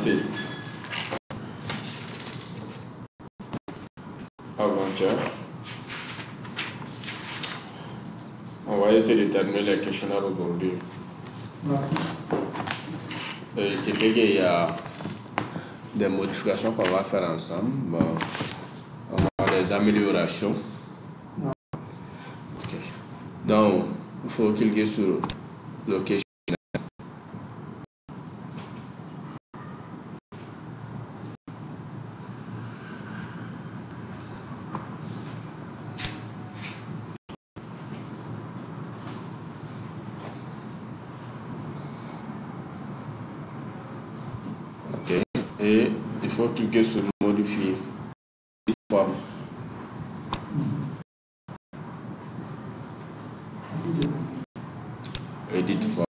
commencer avant-hier. On va essayer de terminer les questionnaires aujourd'hui. C'est qu'il y a des modifications qu'on va faire ensemble. Bon, on a des améliorations. Okay. Donc, il faut cliquer sur le questionnaire. Okay. Et il faut cliquer sur modifier forme. Edit forme.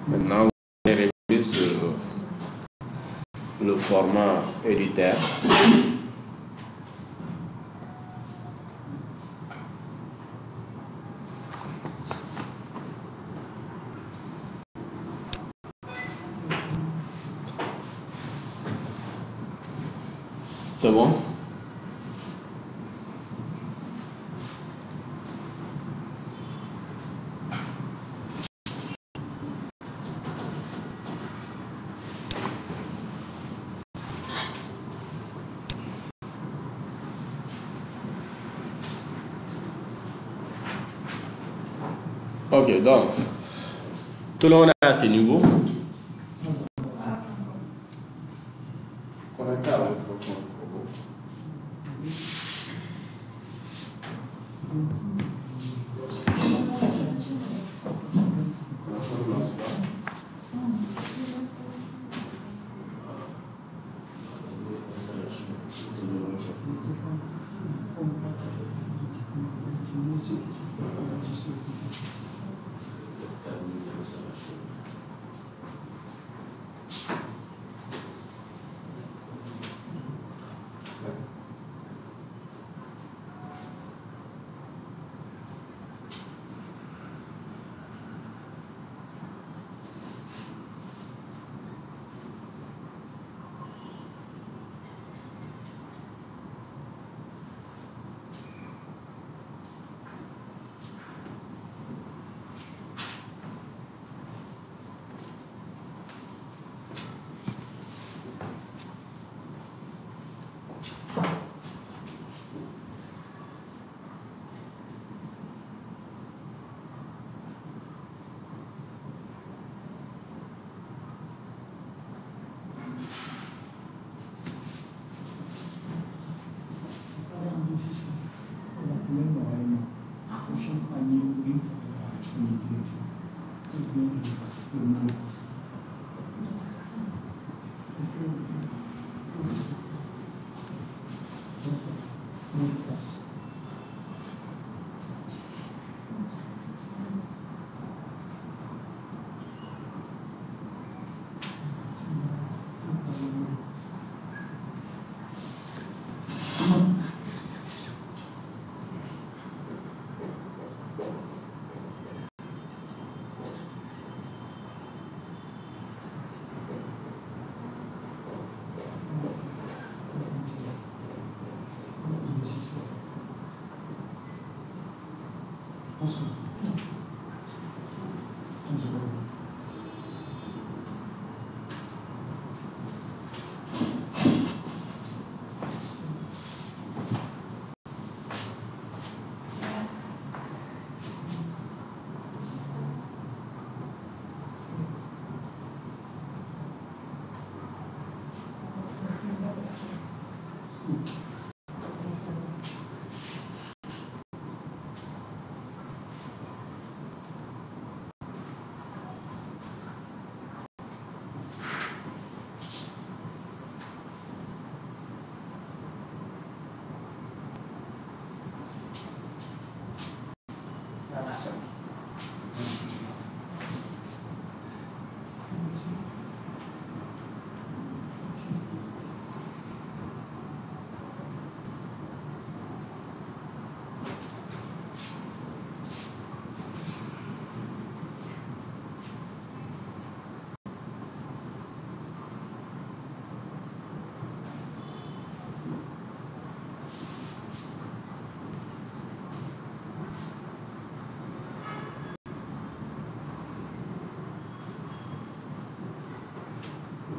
Maintenant, vous allez revenir sur le format éditeur. C'est bon? Ok, donc, tout le monde est à ce niveau.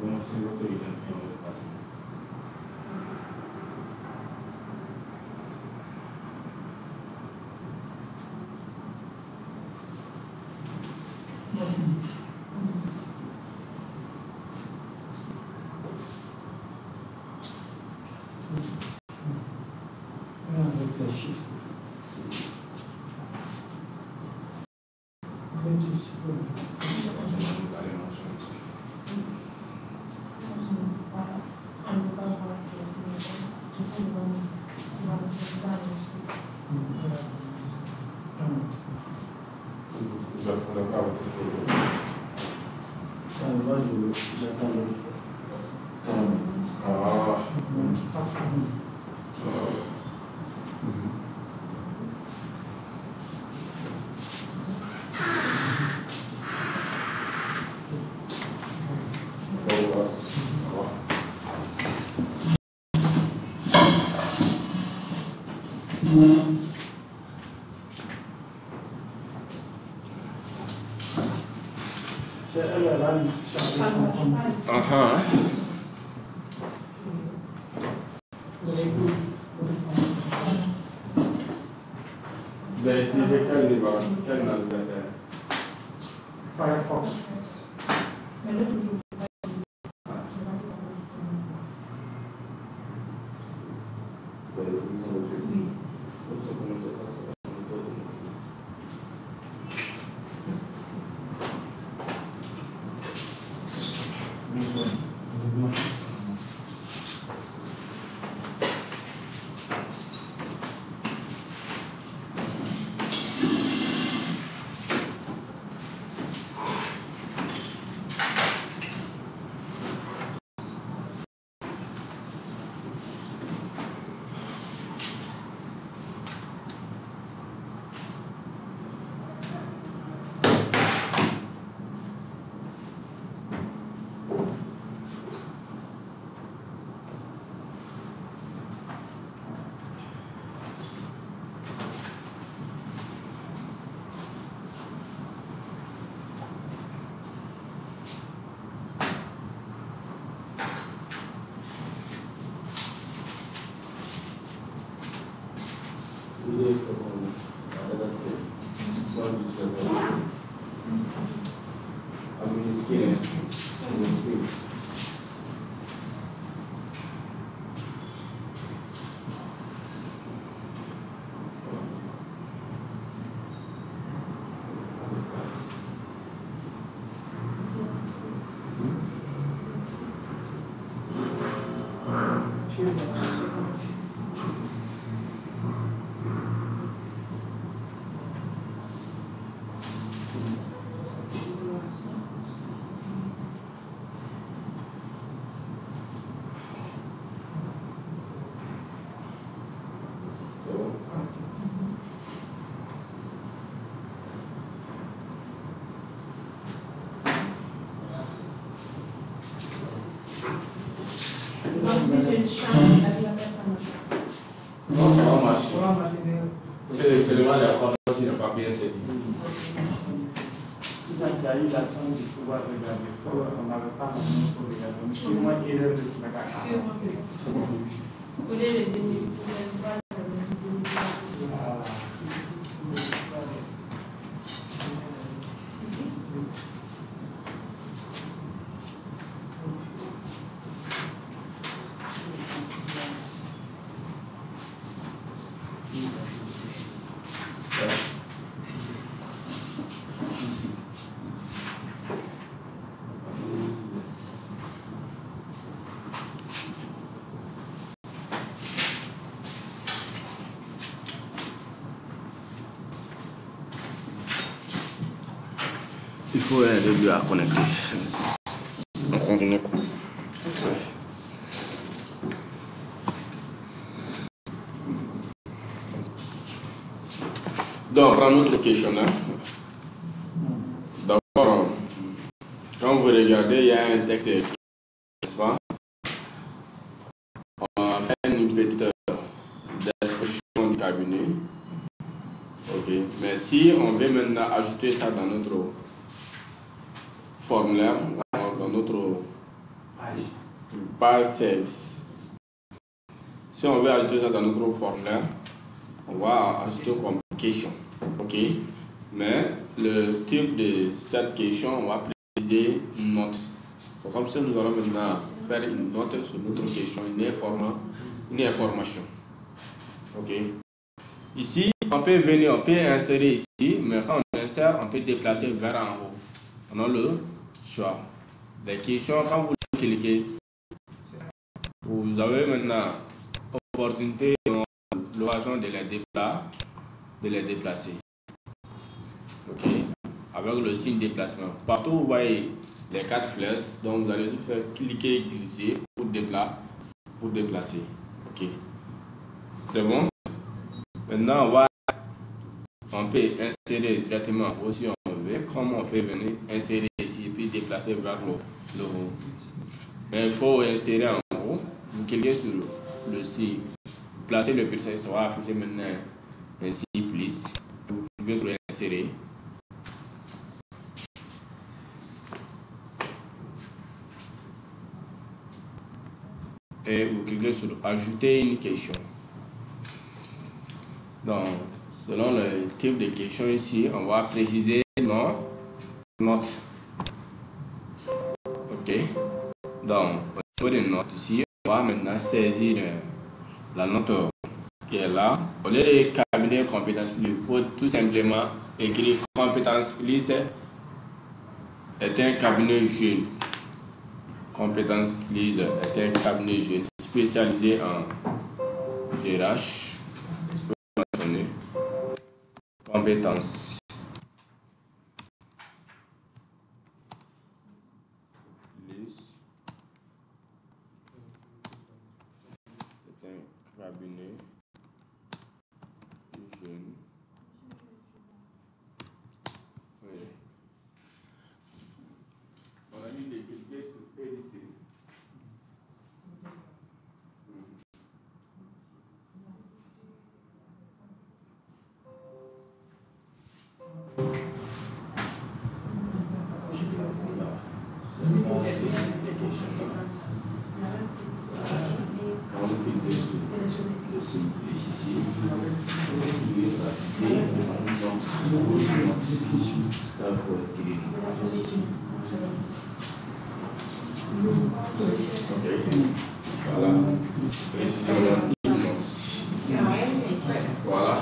c'est votre identifiant de dépassement. Firefox. Non, ça va marcher. C'est seulement la fois qui n'a pas bien servi. Si ça a eu la chance de pouvoir regarder, on n'avait pas la chance pour regarder. Donc, c'est moi qui ai erreur de ce matin. Vous voulez les dénivelés. Il faut un début à connecter. On continue. Donc, prends notre questionnaire. D'abord, quand vous regardez, il y a un texte écrit, n'est-ce pas? On va faire une petite description du cabinet. Ok. Mais si on veut maintenant ajouter ça dans notre formulaire, dans notre Page 16. Si on veut ajouter ça dans notre formulaire, on va ajouter comme question. OK? Mais le type de cette question, on va préciser une note. C'est comme ça que nous allons maintenant faire une note sur notre question, une information. OK? Ici, on peut venir, on peut insérer ici, mais quand on insère, on peut déplacer vers en haut. On a le choix. Les questions, quand vous cliquez, vous avez maintenant l'opportunité, l'occasion de les déplacer. OK? Avec le signe déplacement. Partout vous voyez les 4 flèches, donc vous allez faire cliquer et glisser pour déplacer. OK? C'est bon? Maintenant, on peut insérer directement aussi on veut, comme on peut venir insérer ici et puis déplacer vers le haut. Mais il faut insérer en haut, vous cliquez sur le signe, placez le curseur, ça va afficher maintenant ainsi plus. Vous cliquez sur insérer. Et vous cliquez sur ajouter une question. Donc, selon le type de question ici, on va préciser note. OK? Donc, au niveau de note ici, on va maintenant saisir la note qui est là. Au lieu de cabinet compétence plus, il faut tout simplement écrire compétence plus est un cabinet jeune. Compétence plus est un cabinet jeune spécialisé en GRH. Compétence. C'est un cabinet jeune. Oui. On a mis des cliquer sur éditer. Quand vous cliquez sur le signe plus ici, vous cliquez sur appliquer, donc vous faut écrire. OK. Voilà. Voilà.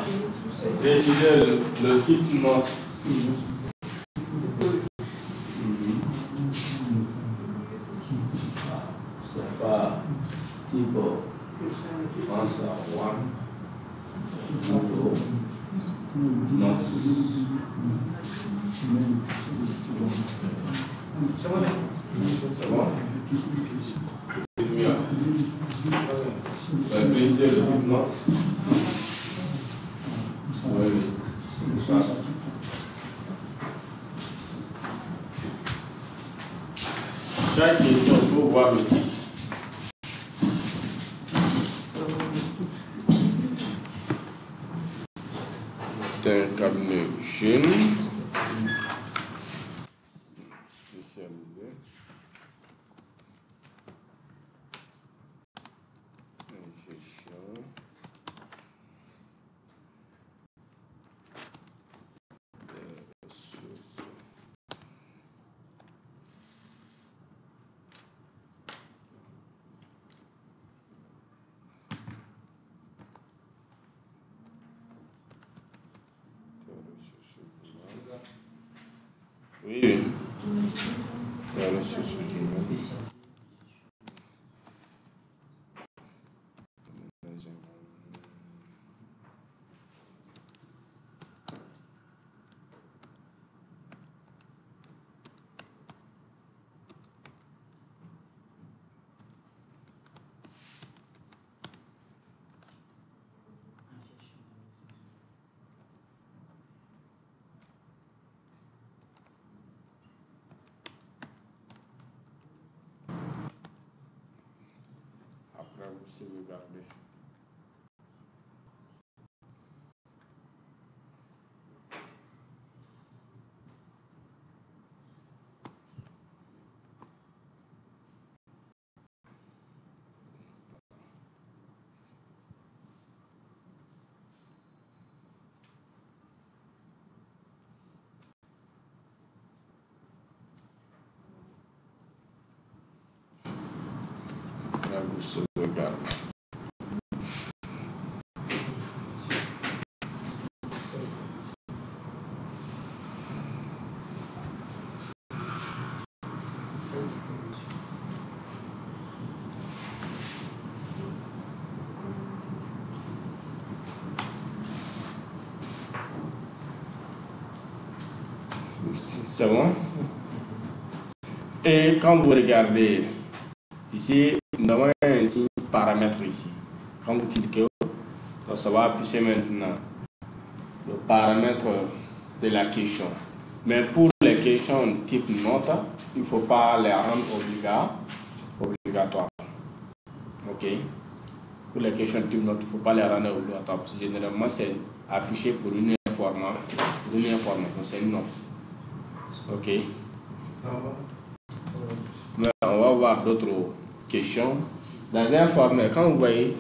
Précisez le type note. C'est pas type answer one. Note. C'est bon? C'est bon? Préciser le type note. Oui. Ça. Chaque question, il faut voir le type. C'est un cabinet jeune. Spécialisé. Gestion. Des ressources. Oui, oui. Des ressources humaines. Après, vous sauvegardez. Après, vous sauvegardez. C'est bon? Et quand vous regardez ici, nous avons un signe paramètre ici. Quand vous cliquez, donc ça va afficher maintenant le paramètre de la question. Mais pour les questions type note, il ne faut pas les rendre obligatoires. Ok? Pour les questions type note, il ne faut pas les rendre obligatoires. Parce que généralement, c'est affiché pour une information. C'est une note. Ok. Mais on va voir d'autres questions. Dans un formulaire, quand vous voyez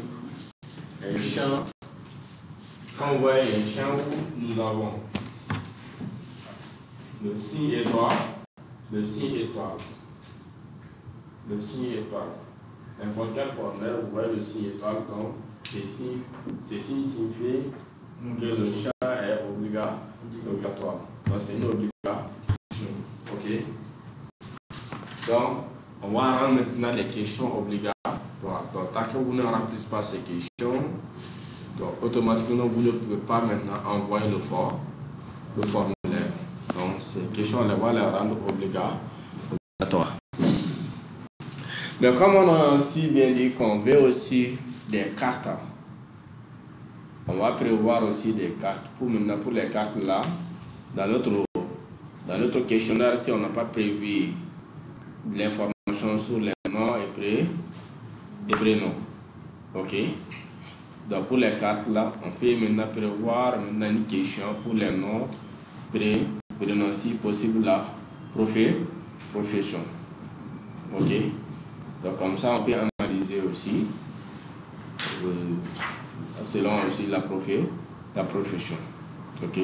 un champ, où nous avons le signe étoile, n'importe quel formulaire, vous voyez le signe étoile, donc ceci signifie que le champ est obligatoire. Donc c'est une obligation. Ok. Donc, on va rendre maintenant les questions obligatoires. Donc, tant que vous ne remplissez pas ces questions, donc automatiquement vous ne pouvez pas maintenant envoyer le formulaire. Donc, ces questions, on va les rendre obligatoires. Mais comme on a aussi bien dit qu'on veut aussi des cartes, on va prévoir aussi des cartes. Pour les cartes là, dans notre questionnaire, si on n'a pas prévu l'information sur les noms et prénoms. Ok. Donc pour les cartes là, on peut maintenant prévoir une question pour les noms, prénoms, si possible la profession. Ok. Donc comme ça, on peut analyser aussi selon aussi la profession. Ok.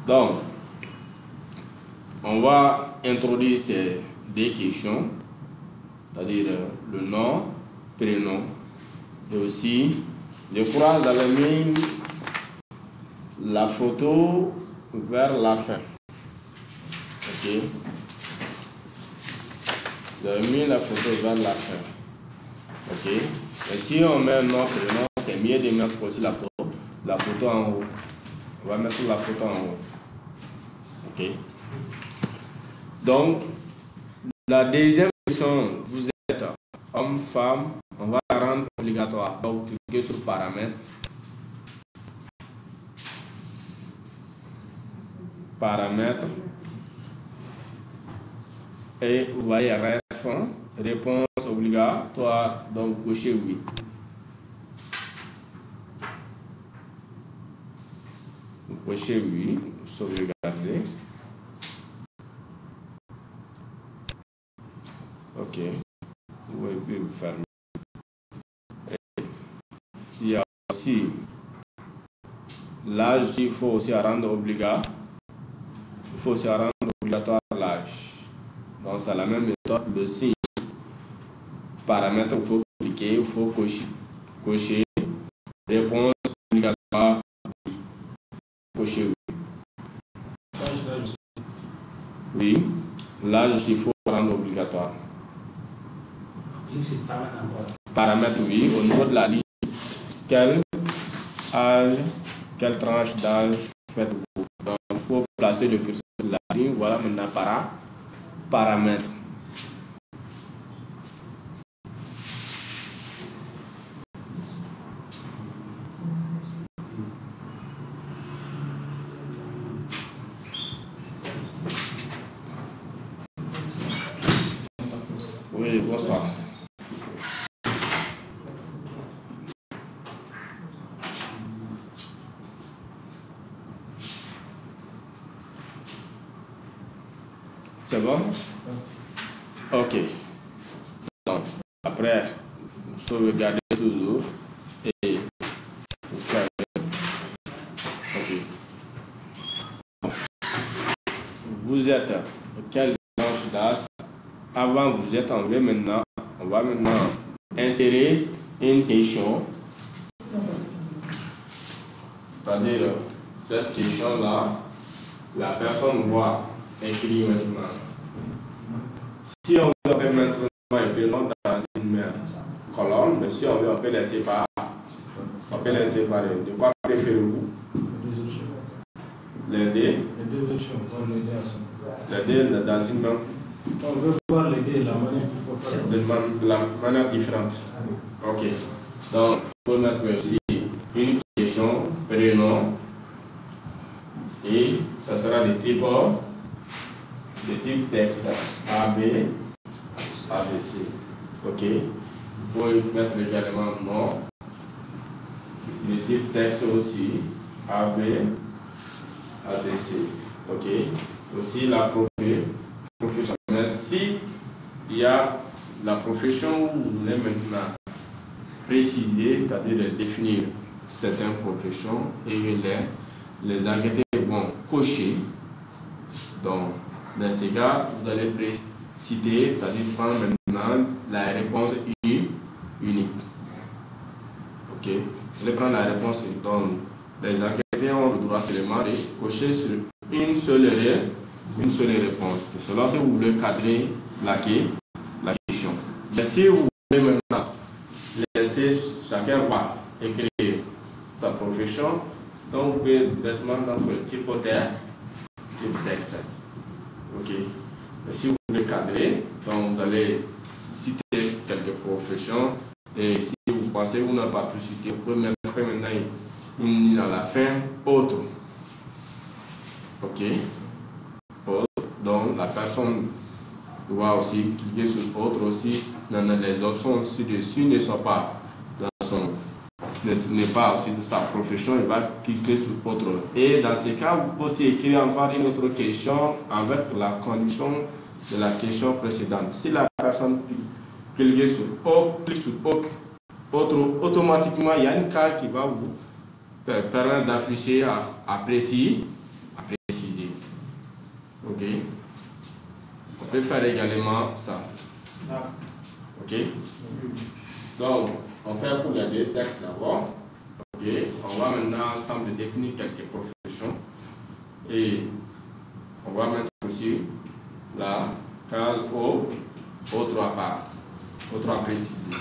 Donc on va introduire ces deux questions, c'est-à-dire le nom, prénom, et aussi, je crois que vous avez mis la photo vers la fin. Ok. Vous avez mis la photo vers la fin. Ok. Et si on met un nom, prénom, c'est mieux de mettre aussi la photo en haut. On va mettre la photo en haut. Ok. Donc, la deuxième question, vous êtes homme, femme, on va la rendre obligatoire. Donc, vous cliquez sur paramètres. Et vous voyez réponse obligatoire. Donc, cochez oui. Vous cochez oui, sauvegarder. Ok. Vous pouvez vous fermer. Il y a aussi l'âge, il faut aussi rendre obligatoire. Il faut aussi rendre obligatoire l'âge. Donc c'est la même méthode. Le signe paramètre, il faut cliquer, il faut cocher. Réponse obligatoire. Cocher oui. L'âge aussi, il faut rendre obligatoire. Paramètre oui. Au niveau de la ligne, quel âge, quelle tranche d'âge faites-vous? Donc il faut placer le curseur de la ligne. Voilà maintenant paramètre. Oui, bonsoir. C'est bon? Ok. Donc, après, vous sauvegardez toujours et vous faites. Ok. Vous êtes quelle tranche d'âge? Avant, vous êtes en V, maintenant, On va maintenant insérer une question. C'est-à-dire, cette question-là, la personne va écrire maintenant. Si on veut maintenant écrire dans une même colonne, mais si on veut, on peut les séparer. On peut les séparer. De quoi préférez-vous? Les deux. Les deux options, voir les deux ensemble. Les deux dans une même. On veut voir les deux, la manière qu'il faut faire. De la manière différente. Ok. Donc, il faut mettre ici une question, prénom, et ça sera de type texte A, B, A, B, C. Ok. Il faut mettre également nom, de type texte aussi, A, B, A, B, C. Ok. Aussi la profession. Mais si il y a la profession où vous voulez maintenant préciser, c'est-à-dire définir certaines professions et les agrégés vont cocher. Donc, dans ces cas, vous allez citer, c'est-à-dire prendre maintenant la réponse unique. Ok, vous allez prendre la réponse unique. Donc, les agrégés ont le droit seulement de cocher sur une seule réponse. C'est cela si vous voulez cadrer la question. Mais si vous voulez maintenant laisser chacun va écrire sa profession, donc vous pouvez directement dans le type texte. Ok. Mais si vous voulez cadrer, donc vous allez citer quelques professions et si vous pensez que vous n'avez pas tout cité, vous pouvez mettre maintenant une ligne à la fin, autre. Ok. Donc la personne doit aussi cliquer sur autre aussi. Les options ci-dessus ne sont pas dans son, n'est pas aussi de sa profession, il va cliquer sur autre. Et dans ce cas, vous pouvez aussi écrire encore une autre question avec la condition de la question précédente. Si la personne clique sur autre, automatiquement il y a une case qui va vous permettre d'afficher à préciser. Ok. On peut faire également ça. Ok. Donc, on fait pour les deux textes d'abord. Ok. On va maintenant ensemble définir quelques professions. Et on va mettre aussi la case autre à part, autre à préciser.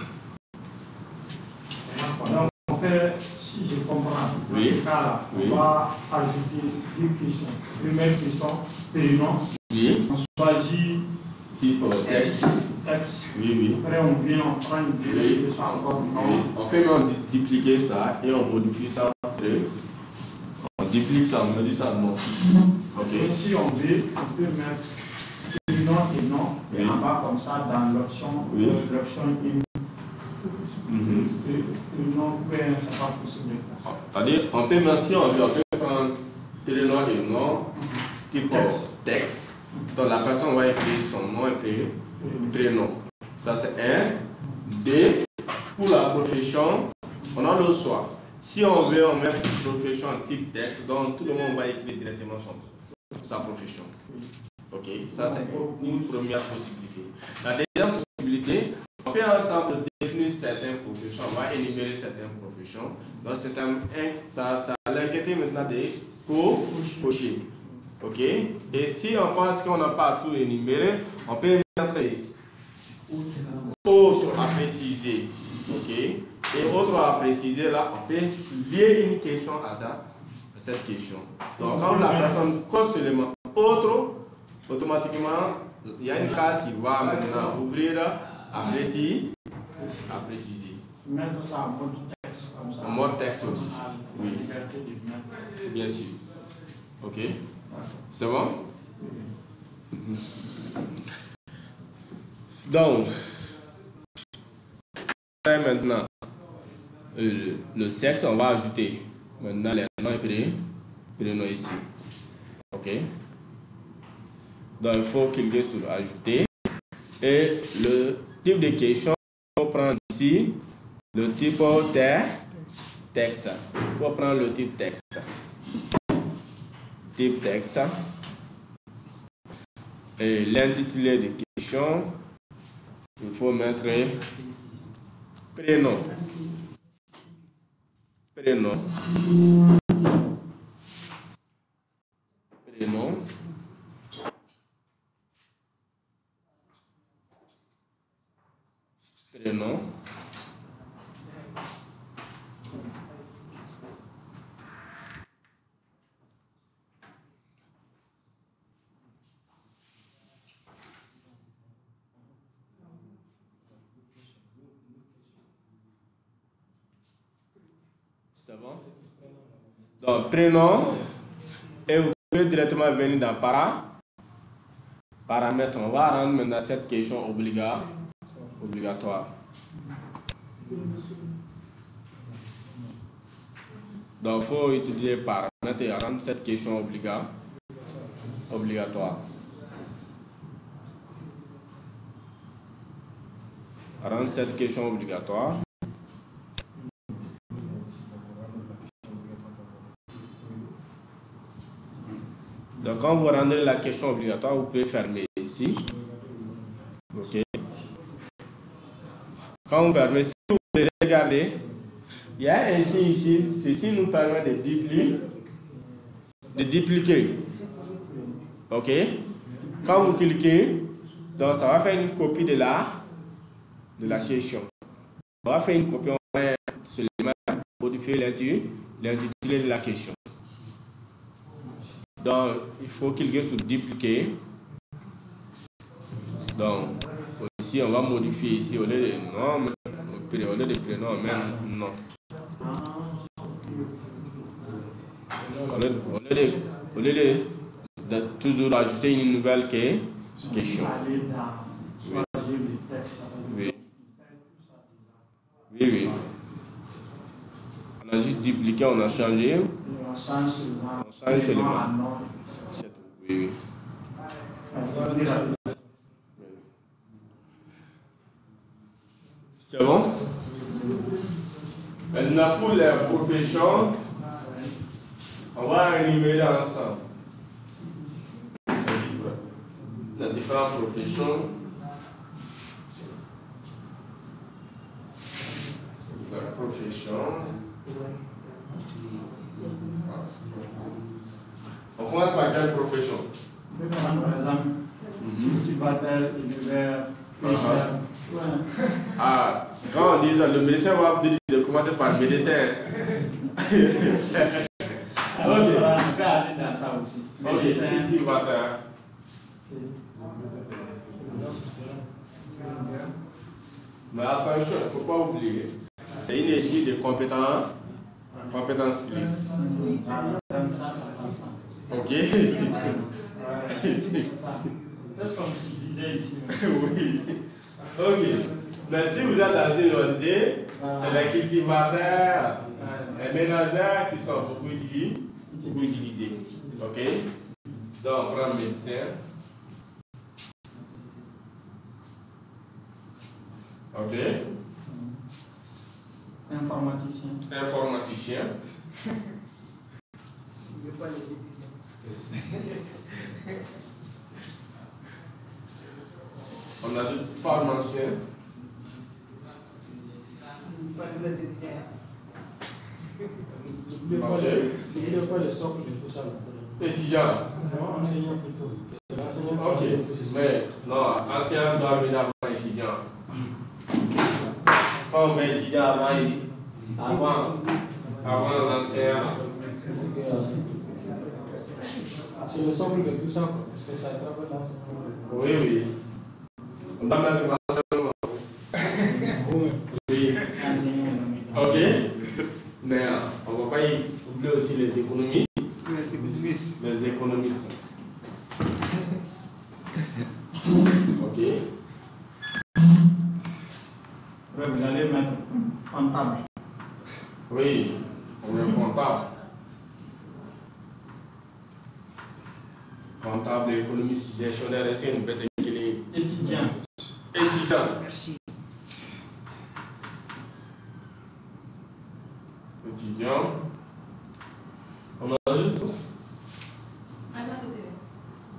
Donc, on fait, si je comprends, dans Oui. ce cas-là, Oui. on va ajouter deux questions. Première question, prénom. Oui. On choisit Type texte. texte. Oui. Après, on vient, on prend une deuxième question encore. Oui. On peut même dupliquer ça et on modifie ça après. On duplique ça, on modifie ça non. Ok. Et si on veut, on peut mettre prénom et nom. Et Oui. on va comme ça dans l'option Oui. l'option une. Non, c'est pas possible. C'est-à-dire, on peut même si on veut, on peut prendre prénom et nom, type texte. Donc la personne va écrire son nom et prénom. Ça c'est un. Deux, pour la profession, on a le choix. Si on veut, on met profession type texte, donc tout le monde va écrire directement sa profession. Ok, ça c'est une première possibilité. La deuxième possibilité, on peut ensemble définir certaines professions, on va énumérer certaines professions. Donc ça l'inquiéter maintenant de cocher. Ok, et si on pense qu'on n'a pas tout énuméré, on peut mettre autre à préciser. Ok, et autre à préciser là, on peut lier une question à cette question. Donc quand la personne coche seulement autre, automatiquement il y a une case qui va maintenant ouvrir à préciser. Mettre ça en mode texte comme ça. En mode texte aussi. Oui. Liberté de mettre. Bien sûr. Ok. C'est bon? Donc, maintenant, le sexe, on va ajouter maintenant les noms et prénoms ici. Ok. Donc, il faut cliquer sur ajouter. Et le type de question, il faut prendre ici le type texte. Il faut prendre le type texte. Type texte. Et l'intitulé de question. il faut mettre prénom. Prénom. Prénom. Prénom. C'est bon? Donc, prénom. Et vous pouvez directement venir dans paramètres. On va rendre maintenant cette question obligatoire. Donc, il faut utiliser paramètres et rendre cette question obligatoire. Rendre cette question obligatoire. Donc, quand vous rendez la question obligatoire, vous pouvez fermer ici. OK. Quand vous fermez, si vous voulez regarder, il y a un signe ici. Ceci nous permet de dupliquer. OK. Quand vous cliquez, donc ça va faire une copie de la question. On va faire une copie, on va seulement modifier l'intitulé de la question. Donc, il faut cliquer sur dupliquer. Donc, ici, on va modifier ici au lieu de nom, au lieu de prénom, même nom. Au lieu de toujours ajouter une nouvelle question. Oui. On a juste dupliqué, on a changé. On change seulement. C'est tout. Oui. C'est bon? Maintenant, pour les professions, on va énumérer ensemble les différentes professions. La profession. On commence par quelle profession? Par exemple, cultivateur, éleveur, pêcheur. Ah, quand on dit ça, le médecin va dire de commencer par médecin. On peut aller dans ça aussi. Ok, cultivateur. Mais attention, il ne faut pas oublier. C'est une étude de compétences plus. Ok. C'est comme si je disais ici. Oui. Ok. Mais si vous êtes dans une organisée, c'est les cultivateurs, les ménagères qui sont beaucoup utilisés. Ok. Donc, on prend médecin. Ok. Informaticien. On a dit pharmacien. N'oubliez pas le socle de tout ça. Étudiant. Non, enseignant plutôt. C'est l'enseignant. Ok. Mais non, enseignant doit venir avant étudiant. Quand on met étudiant avant l'enseignant. C'est le socle de tout ça, parce que ça travaille là. Oui. On va mettre l'enseignement. Oui. Ok. Mais on ne va pas y oublier aussi les économies. Les économistes. Ok. Vous allez mettre comptable. Oui, on est comptable. Comptable, économiste, gestionnaire, c'est une bête qui est Étudiant. Merci. Étudiant. On ajoute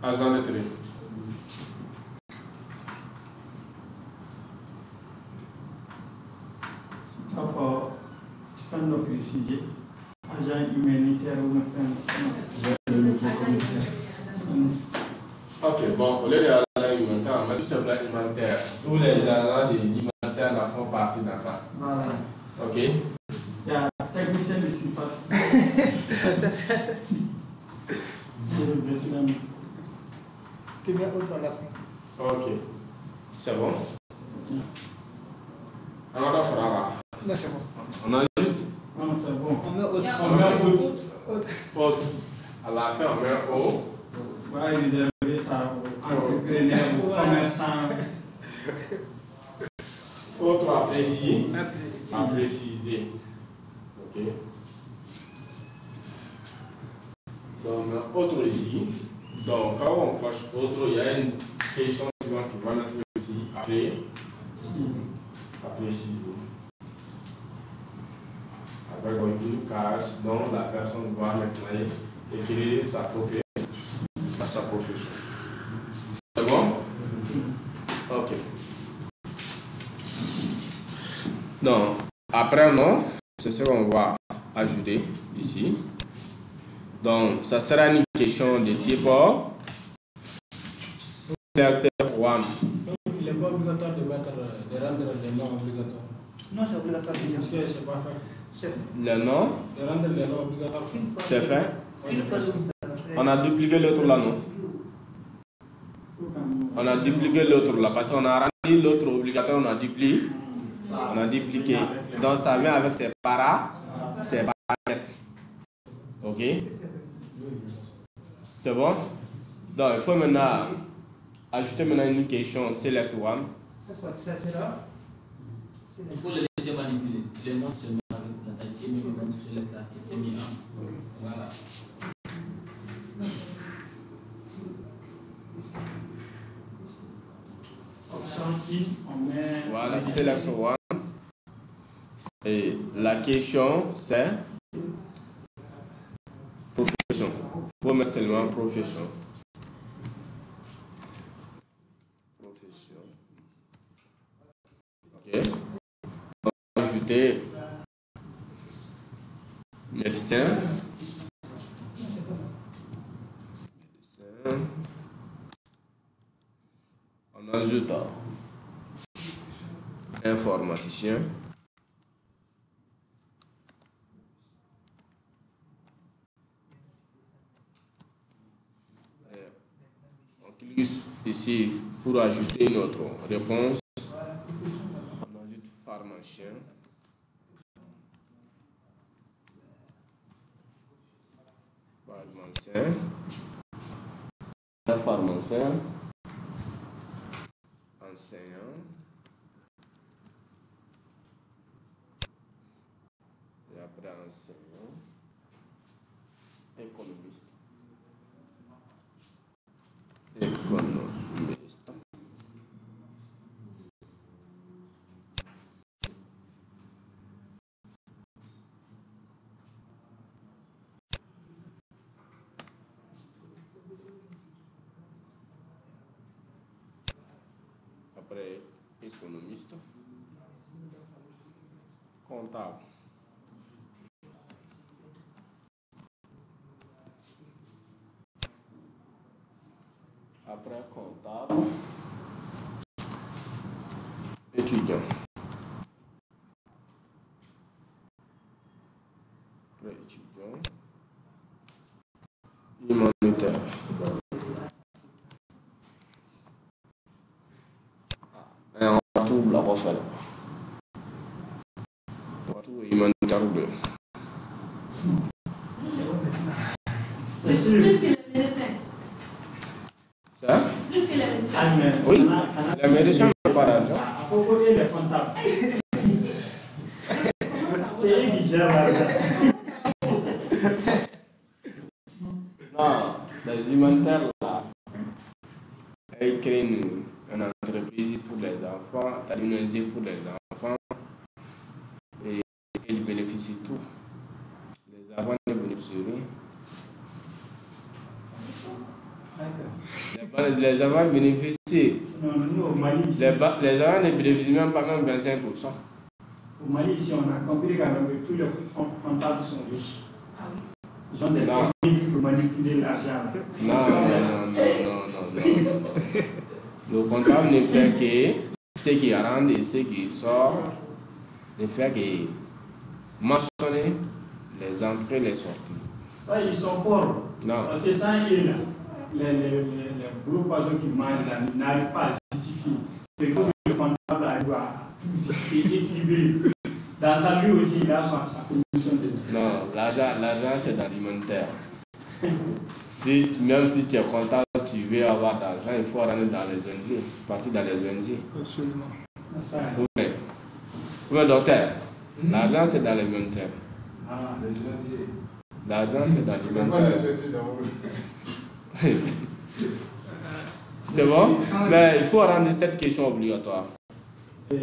agent de terrain. fin de préciser. Agent humanitaire ou une Ok, bon, au lieu de l'agent humanitaire, on va tout simplement humanitaire. Tous les agents de l'humanitaire font partie dans ça. Voilà. Ok? Il y a technicien de surface. Tu mets autre à la fin. Ok. C'est bon? Alors, on fera là. Là, c'est bon. On a juste. Non, c'est bon. On met autre. On met autre. Autre. À la fin, on met O. On va réserver ça aux entrepreneurs, aux commerçants. Autre à préciser. À préciser. Ok. Donc, on met autre ici. Donc, quand on coche autre, il y a une question suivante qui va mettre ici. Après. Après si. Avec une case dont la personne va maintenant écrire sa profession. C'est bon? Ok. Donc, après, non, c'est ce qu'on va ajouter ici. Donc, ça sera une question de type secteur 1. Il n'est pas obligatoire de rendre les noms obligatoires. Non, c'est obligatoire. Parce que c'est pas fait. Le nom, De rendre les noms obligatoires. c'est fait. On a dupliqué l'autre là, non? On a dupliqué l'autre là parce qu'on a rendu l'autre obligatoire, on a dupliqué. Donc ça vient avec ses paramètres. Ok? C'est bon? Donc il faut maintenant ajouter une question select one. Il faut le laisser manipuler. Les noms seulement avec la taille, mais les noms select là, c'est mis en. Voilà. Option I, on met. Voilà, select one. Et la question c'est profession. Il faut mettre seulement profession. Ok. On va ajouter médecin. On ajoute informaticien. On clique ici pour ajouter notre réponse. On ajoute pharmacien. Pharmacien. Enseignant. Et après enseignant. Économiste. Après économiste. Comptable. Après comptable. Étudiant. Après étudiant. Humanitaire. Et on trouve la refaire. On trouve humanitaire 2. C'est sûr. Plus que les médecins. Ça? Plus que les médecins. Ah, mais Oui. on a- Les médecins n'ont pas d'argent. À propos des comptables. C'est eux qui gèrent l'argent. Non, les humanitaires là, ils créent une entreprise pour les enfants, une ONG pour les enfants, et ils bénéficient de tout. Les enfants ne bénéficient rien. Les enfants bénéficient. Non, nous, au Mali, Les enfants ne bénéficient même pas même 25%. Au Mali, ici, on a compris quand même que tous les comptables sont riches. Ils ont des techniques pour manipuler l'argent. Non. Le comptable ne fait que ce qui rentre et ce qui sort, ne fait que mentionner les entrées et les sorties. Ouais, ils sont forts. Non. Parce que sans eux, là, les gros poissons qui mangent là n'arrivent pas à justifier. Il faut que le comptable arrive à tout justifier, équilibrer. Dans sa vie aussi, il a sa commission de. Non, l'argent c'est dans l'humanitaire. Même si tu es comptable, tu veux avoir de l'argent, il faut rentrer dans les ONG, partir dans les ONG. Absolument. Oui, docteur, l'argent c'est dans l'humanitaire. Ah, les ONG. L'argent c'est dans l'humanitaire. C'est bon? Mais il faut rendre cette question obligatoire. Mais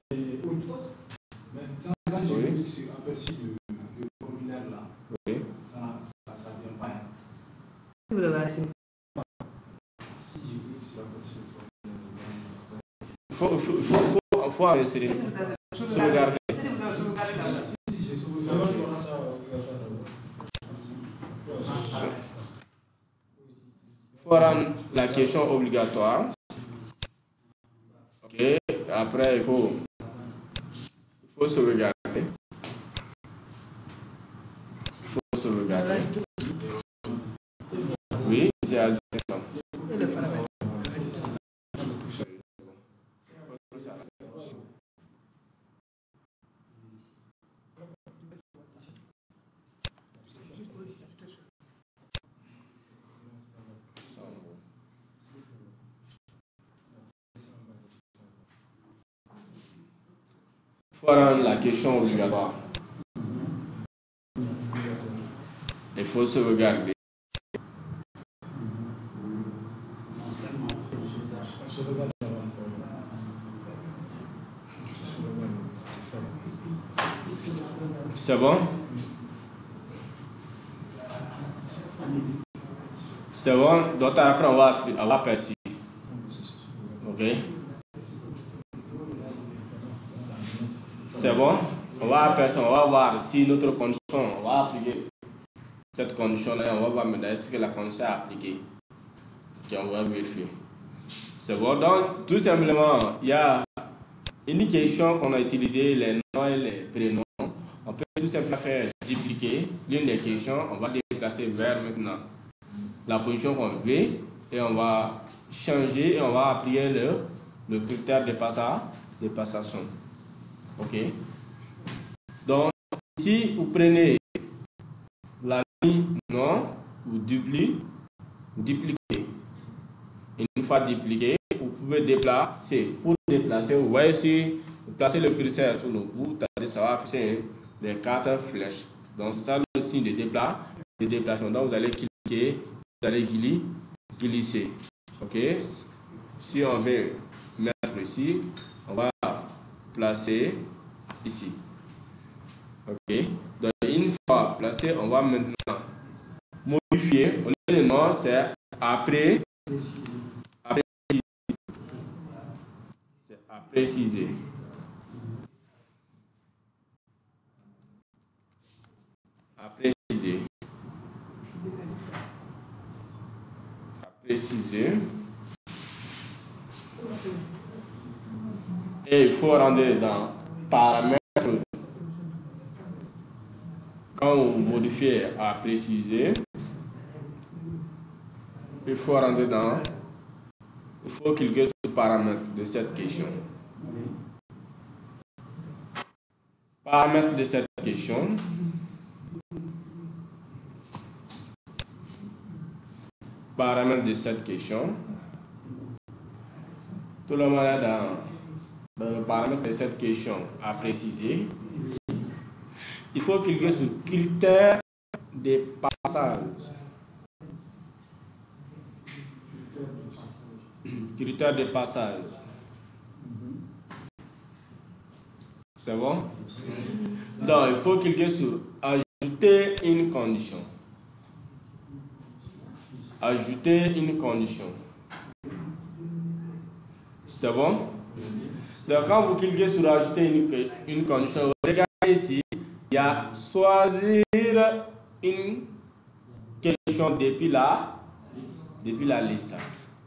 quand je clique sur un peu sur le formulaire là, Oui. ça vient pas. Vous avez acheté. Si je clique sur un peu sur le formulaire, Il faut insérer. Sauvegarder. si j'ai sauvegarde, Il faut rendre la question obligatoire. Ok. Après, il faut sauvegarder. Il faut sauvegarder. Oui, j'ai ajouté ça. Et les paramètres. Il faut rendre la question obligatoire. Il faut sauvegarder. C'est bon? C'est bon? Donc après on va percer. Ok? C'est bon? On va percer, on va voir si notre condition, on va appliquer cette condition-là, on va voir maintenant est-ce que la condition est appliquée. Ok, on va vérifier. C'est bon? Donc tout simplement, il y a une question qu'on a utilisée, les noms et les prénoms. On peut tout simplement faire dupliquer l'une des questions, on va déplacer vers maintenant la position qu'on veut et on va changer et on va appliquer le critère de passation. Ok? Donc, si vous prenez la ligne non, vous dupliquez. Une fois dupliqué, vous pouvez déplacer. Pour déplacer, vous voyez ici, vous placez le curseur sur le bout, ça va afficher les 4 flèches. Donc, c'est ça le signe de déplacement. Donc, vous allez cliquer, vous allez glisser. Ok? Si on veut mettre ici, on va placer ici. Ok? Donc, une fois placé, on va maintenant modifier. Au lieu de nom, c'est après. C'est à préciser. À préciser. À préciser. Et il faut rentrer dans paramètres. Quand vous modifiez à préciser, il faut rentrer dans. Il faut cliquer sur le paramètre de cette question. Paramètre de cette question. Paramètre de cette question. Tout le monde est dans le paramètre de cette question à préciser. Il faut cliquer sur critères de passage. Critères de passage. C'est bon? Donc, il faut cliquer sur ajouter une condition. Ajouter une condition. C'est bon? Donc, quand vous cliquez sur ajouter une condition, regardez ici, il y a choisir une question depuis la liste.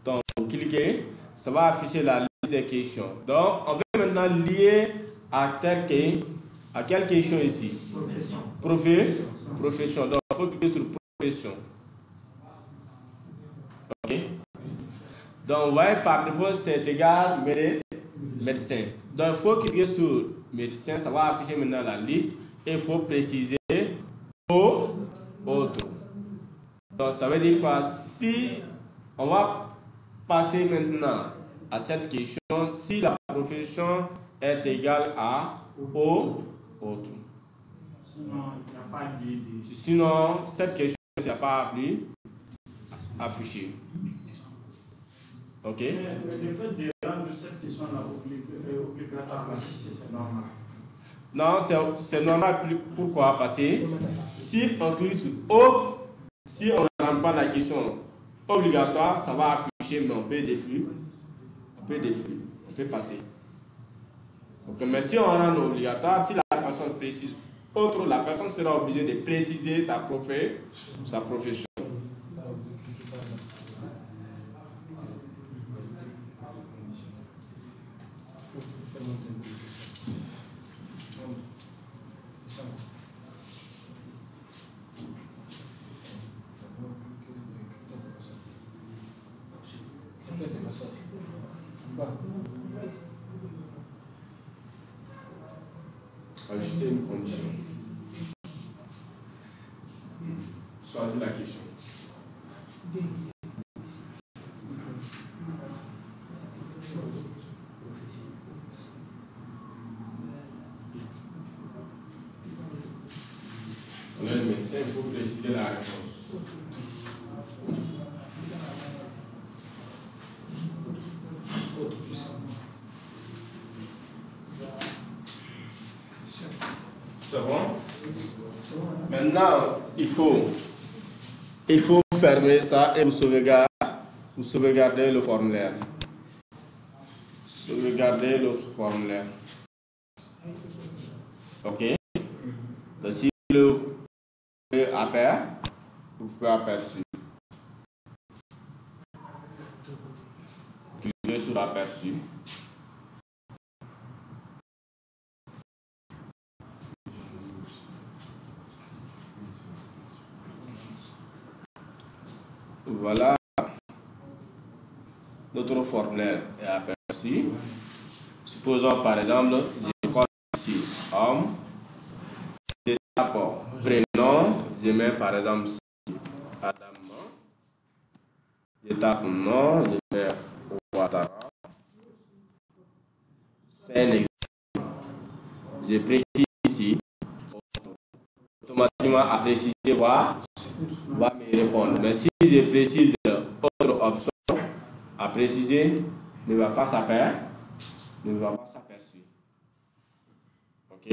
Donc, vous cliquez, ça va afficher la liste des questions. Donc, on va maintenant lier à quelle question ici? Profession. Donc, il faut cliquer sur profession. Ok. Donc, vous voyez, par défaut, c'est égal médecin. Donc, il faut cliquer sur médecin, ça va afficher maintenant la liste et il faut préciser autre. Donc, ça veut dire quoi? Si on va passer maintenant à cette question, si la profession est égale à autre. Sinon, il n'y a pas de... Sinon, cette question ne sera pas affichée. Ok? Le fait de rendre cette question-là obligatoire, c'est normal. Non, c'est normal. Pourquoi? Parce que si on clique sur autre, si on ne rend pas la question obligatoire, ça va afficher, mais on peut défluer. On peut passer. Okay, mais si on rend obligatoire, si la personne précise autre, la personne sera obligée de préciser sa profession. Ajouter une condition. Choisir la question. On a le médecin, il faut préciser la réponse. C'est bon? Maintenant, il faut fermer ça et vous sauvegardez le formulaire. Sauvegardez le formulaire. Ok? Donc, si le vous pouvez aperçu. Cliquez sur l'aperçu. Voilà, notre formulaire est aperçu. Supposons par exemple, je prends ici homme, je tape prénom, je mets par exemple Adam, je tape nom, je mets Ouattara. C'est un exemple. Je précise ici, automatiquement à préciser va me répondre. Mais si je précise autre option à préciser, ne va pas s'apercevoir. Ok?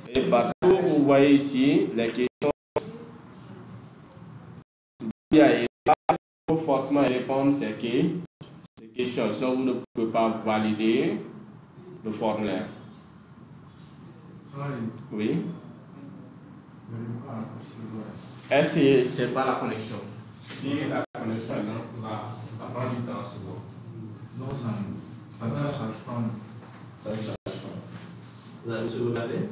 Et partout vous voyez ici les questions, il faut forcément répondre ces questions, sinon vous ne pouvez pas valider le formulaire. Oui. Est-ce que c'est pas la connexion? Si la connexion est là, ça prend du temps souvent. Non, ça ne charge pas. Ça ne charge pas. Vous avez sauvegardé?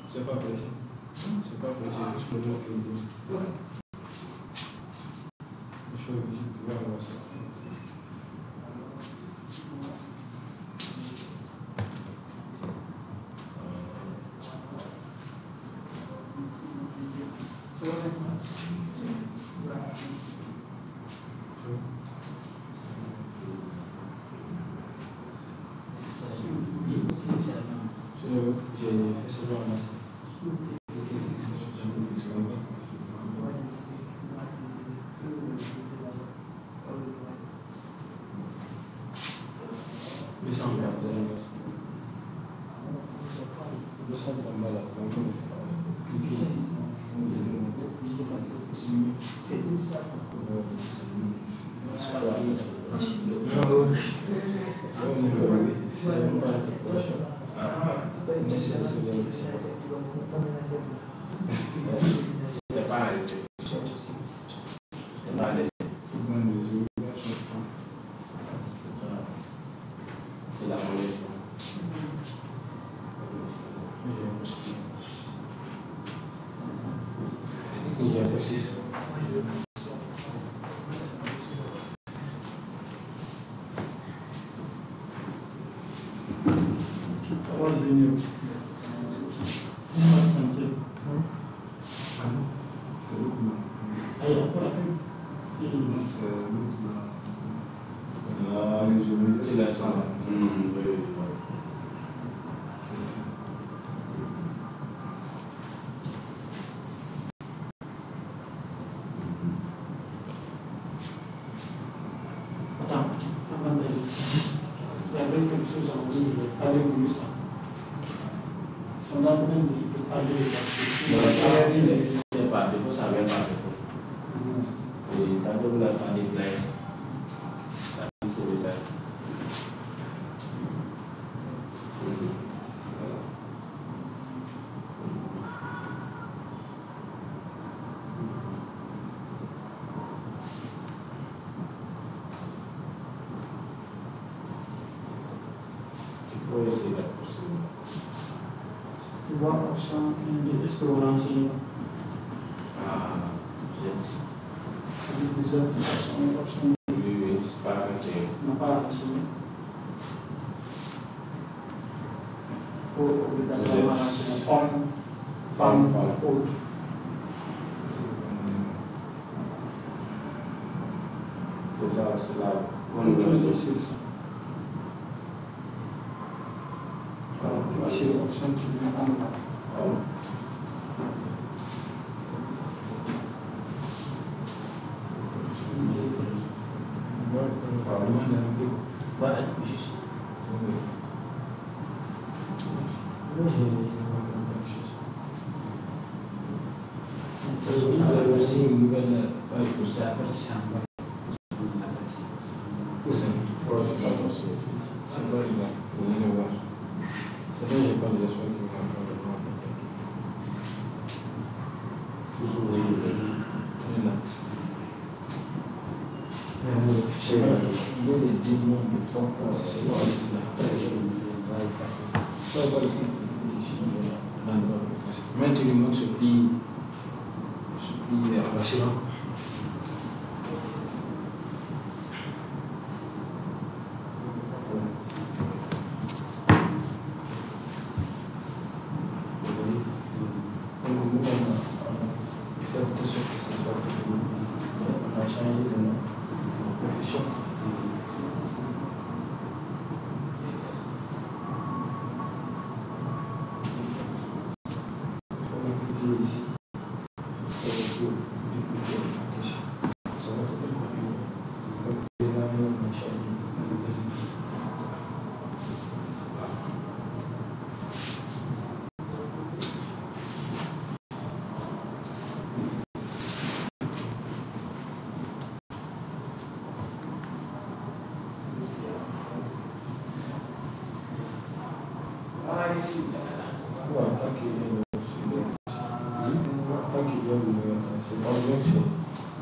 C'est pas prêché. C'est pas prêché, juste pour moi que je suis obligé de pouvoir avoir ça. C'est ça. C'est la première fois. C'est l'autre là. Non, c'est l'autre là. C'est la salle. Attends, avant d'aller. Il y avait quelque chose en ligne, il fallait oublier ça. Ils sont en train de parler de la société. C'est par défaut, ça vient par défaut. Et tant que vous n'avez pas déclaré, c'est le ça. Il faut essayer d'être possible. Tu vois, option 1, est-ce que vous renseignez? Ah, Vous êtes option oui, c'est pas renseigné. n'a pas renseigné. Obligatoirement renseigné. Femme, autre. C'est ça, c'est là. On peut dire c'est ça. C'est l'option qui vient en bas. Maintenant, tout le monde se plie à la silence.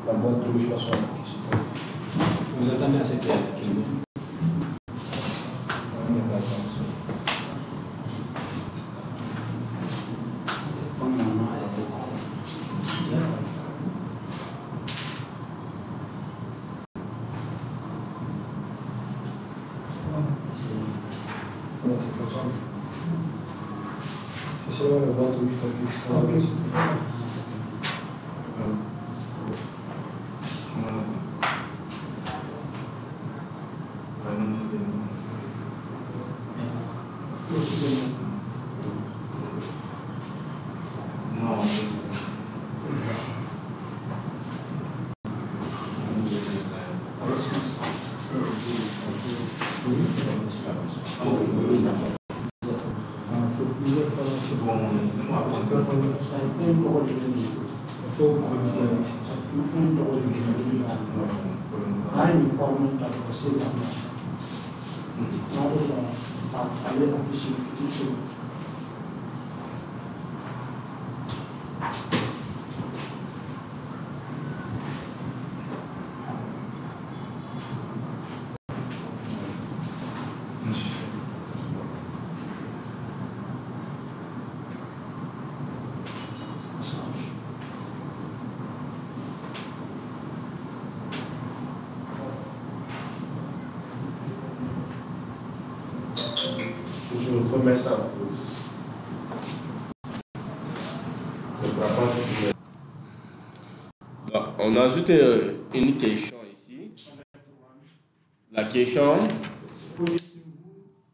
La boîte de rouge façon vous attendez à cette heure qu'il c'est la boîte de rouge façon. faut plusieurs fois dans ce bon. Ça fait une drôle de vie. Il faut communiquer. Il faut une drôle de vie. Là, une forme de procès d'ambition. Donc, ça allait un peu sur le petit peu. Je remets ça en pause. Je ne crois pas ce que Donc, on ajoute une question ici. La question,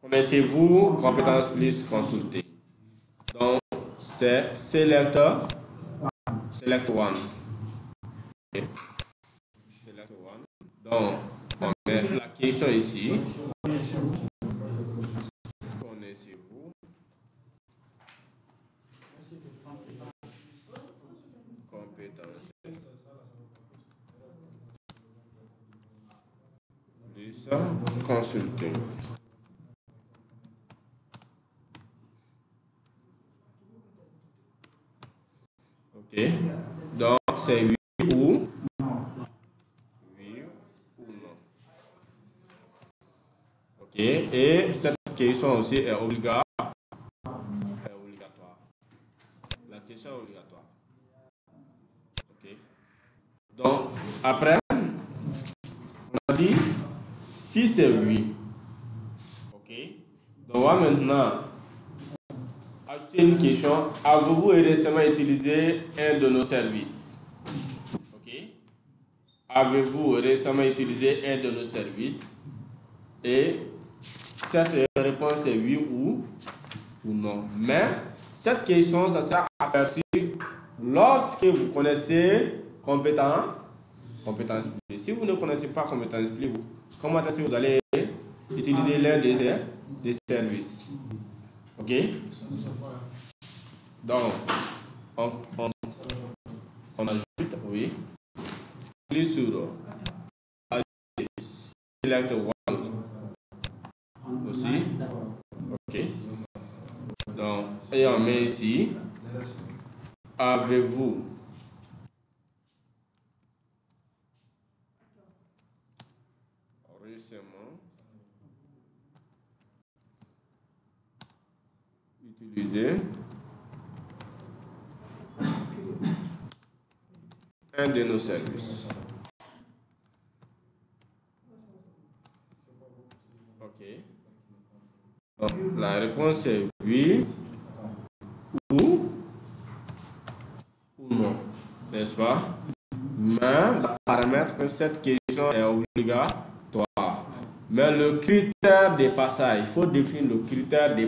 connaissez-vous compétence plus consultée? Donc, c'est select one. Okay. Select one. Donc, on met la question ici. Connaissez-vous compétence plus consultée? Ok. Donc, c'est oui ou non. Ok. Et cette question aussi est obligatoire. La question est obligatoire. Ok. Donc, après, on a dit si c'est oui. Ok. Donc, on va maintenant ajouter une question. Avez-vous récemment utilisé un de nos services? Ok. Avez-vous récemment utilisé un de nos services? Et cette réponse est oui ou non. Mais cette question, ça sera aperçue lorsque vous connaissez compétence plus. Si vous ne connaissez pas compétence plus, comment est-ce que vous allez utiliser l'un des services? Ok? Donc, on ajoute, oui, plus sur select one aussi. Ok. Donc, et on met ici, avez-vous récemment utilisé un de nos services? Ok. Donc, la réponse est oui ou non, n'est-ce pas? Mais le paramètre que cette question est obligatoire. Mais le critère de passage, il faut définir le critère de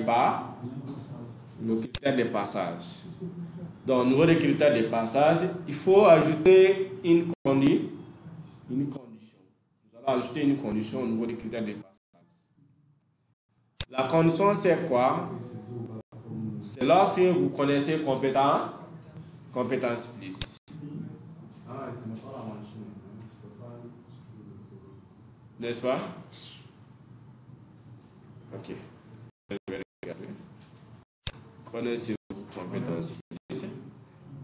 passage. Donc, au niveau des critères de passage, il faut ajouter une condition. Nous allons ajouter une condition au niveau des critères de passage. La condition, c'est quoi? C'est lorsque vous connaissez compétence plus. N'est-ce pas? Ok. Je vais regarder. Connaissez-vous compétence plus?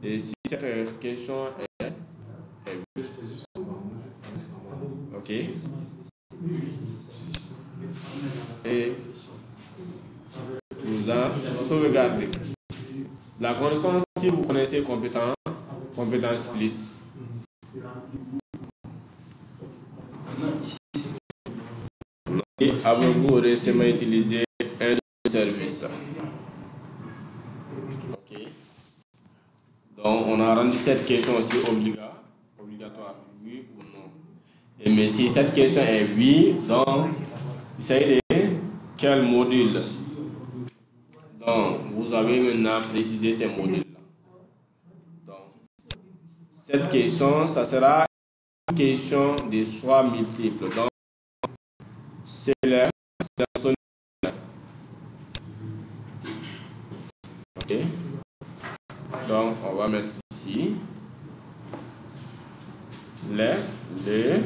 Et si cette question est ok. Et vous en sauvegardez. La condition, si vous connaissez compétence plus. Et avez-vous récemment utilisé un service? Ok. Donc, on a rendu cette question aussi obligatoire, oui ou non. Et mais si cette question est oui, donc il s'agit de quel module? Donc, vous avez maintenant précisé ces modules-là. Donc, cette question, ça sera une question de choix multiples. Donc, c'est la Donc, on va mettre ici les, lesquels.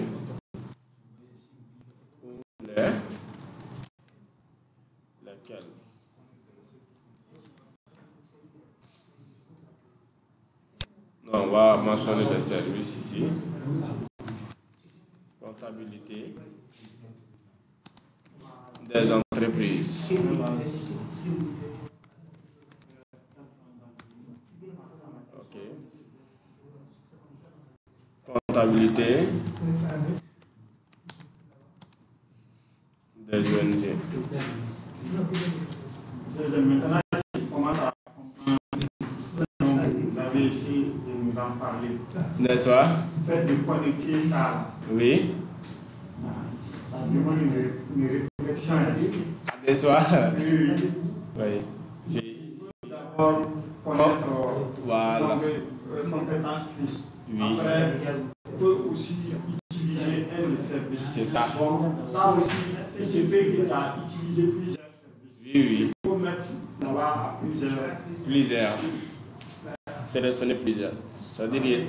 Donc, on va mentionner les services ici. Comptabilité des entreprises. Ok. Comptabilité des ONG. Maintenant, je commence à comprendre ce dont vous avez essayé de nous en parler. N'est-ce pas? Le fait de connecter ça, Oui. ça demande une réflexion. N'est-ce pas? Oui. Oui. D'abord, connaître Voilà. compétences plus. Oui. Après, on peut aussi utiliser un des services. C'est ça. Bon, ça aussi, il se peut qu'il a utilisé plusieurs services. Oui, oui. Il faut mettre là-bas à Plusieurs. Sélectionner plusieurs. C'est-à-dire,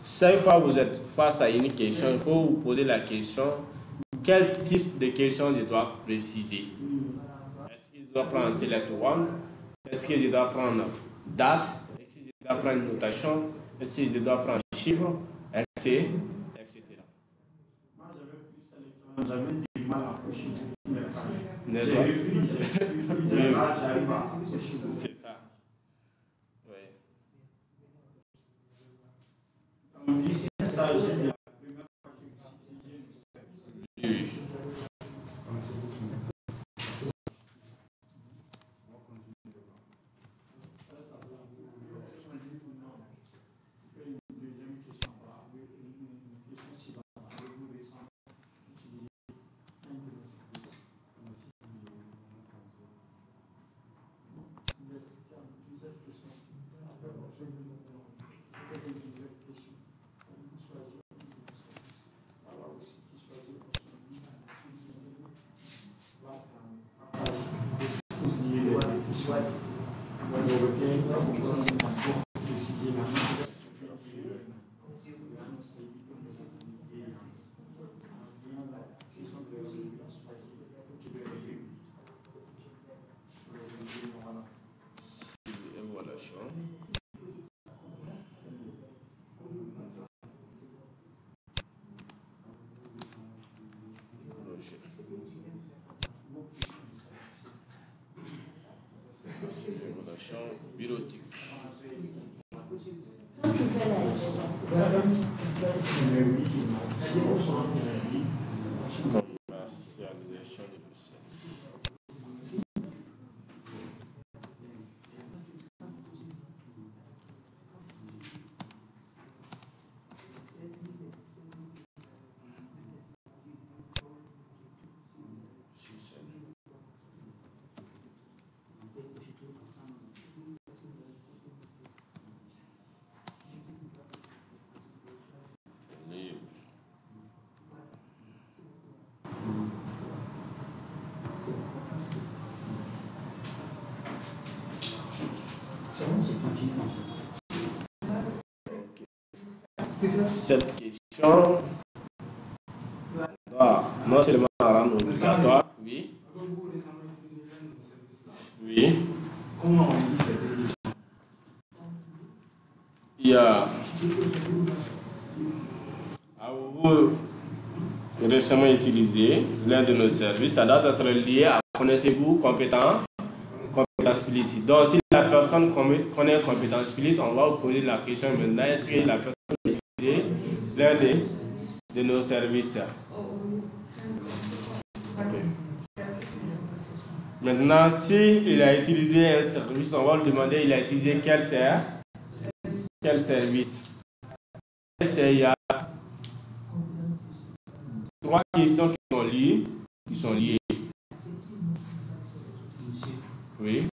chaque fois que vous êtes face à une question, il faut vous poser la question, quel type de question je dois préciser? Est-ce que je dois prendre select one? Est-ce que je dois prendre date? Est-ce que je dois prendre notation? Est-ce que je dois prendre chiffre? Etc. Moi, j'avais du mal à approcher mes pages. N'est-ce pas? J'ai là, j'arrive à approcher. C'est ça. Oui. Donc, ici, il s'agit de la première fois que vous utilisez le service. Oui. Évaluation. Projet. C'est l'évaluation bureautique. Quand tu fais la Commercialisation de dossiers. Cette question doit non seulement rendre obligatoire, oui. Oui. Comment on dit cette question? Il y a vous récemment utilisé l'un de nos services, ça doit être lié à connaissez-vous compétence plus. Donc si la personne connaît compétence plus, on va vous poser la question maintenant, est-ce que la personne a utilisé l'un de nos services? Okay. Maintenant, s'il a utilisé un service, on va lui demander il a utilisé quel service. Il y a trois questions qui sont liées. Oui.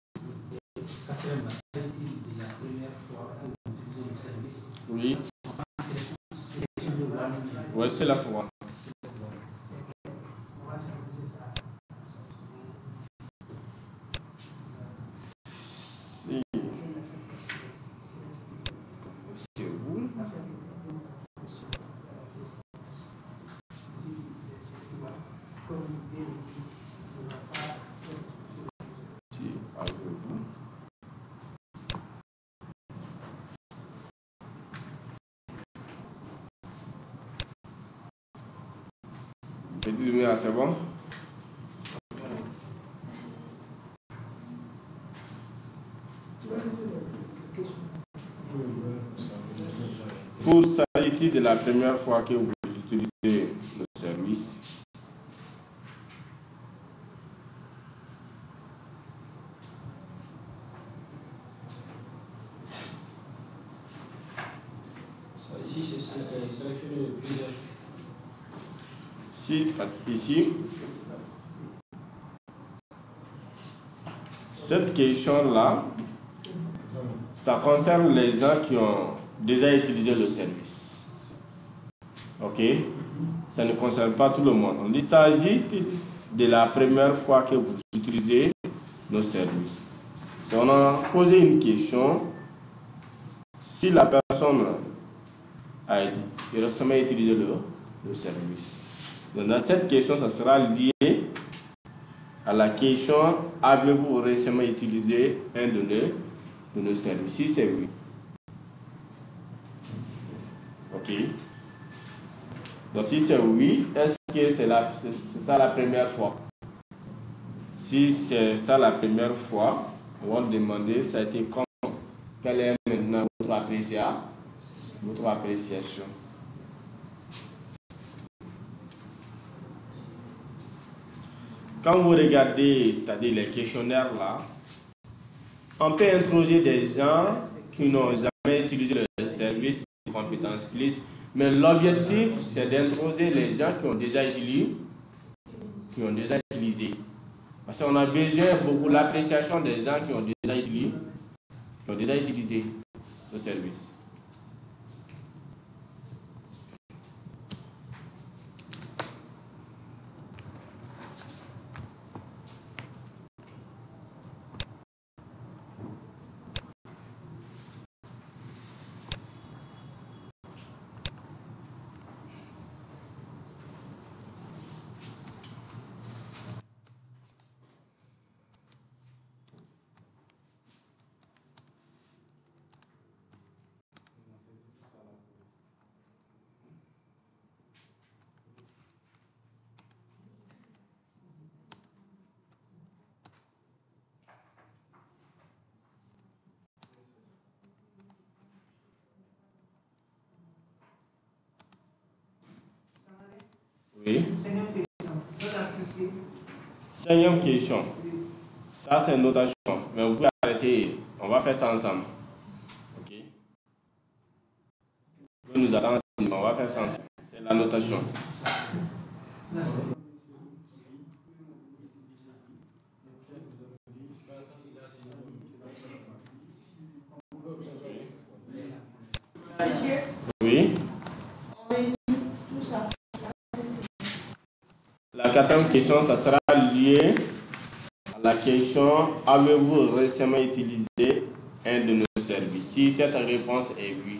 Oui. Oui, c'est la 3. avez-vous c'est bon? Pour s'agit-il de la première fois que vous utilisez le service? Ici, c'est sélectionner plusieurs. Si, ici, cette question-là, ça concerne les gens qui ont déjà utilisé le service. Ok? Ça ne concerne pas tout le monde. Il s'agit de la première fois que vous utilisez nos services. Si on a posé une question, si la personne a récemment utilisé le service. Donc dans cette question, ça sera lié à la question « Avez-vous récemment utilisé un de nos services ?» Si c'est oui. Ok. Donc si c'est oui, est-ce que c'est ça la première fois? Si c'est ça la première fois, on va demander ça a été comment? Quelle est maintenant votre appréciation? Quand vous regardez les questionnaires là, on peut introduire des gens qui n'ont jamais utilisé le service de compétences plus, mais l'objectif c'est d'introduire les gens qui ont déjà utilisé. Parce qu'on a besoin beaucoup de l'appréciation des gens qui ont déjà utilisé le service. Oui. Cinquième question. Ça, c'est une notation. Mais vous pouvez arrêter. On va faire ça ensemble. Ok. Vous pouvez nous attendre. On va faire ça ensemble. C'est la notation. Oui. La quatrième question, ça sera lié à la question « Avez-vous récemment utilisé un de nos services ?» Si cette réponse est oui,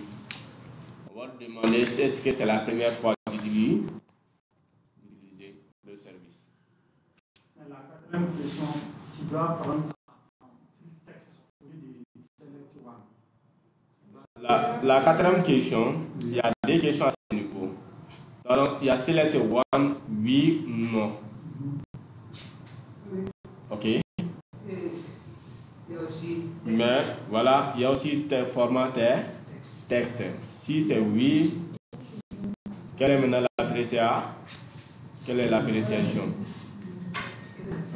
on va demander est-ce que c'est la première fois d'utiliser le service. La quatrième question, tu dois prendre un texte au lieu de select one. La quatrième question, il y a deux questions à ce niveau. Donc, il y a select one, oui, non. Ok. Mais voilà, il y a aussi format texte. Si c'est oui, quelle est maintenant l'appréciation? Quelle est l'appréciation?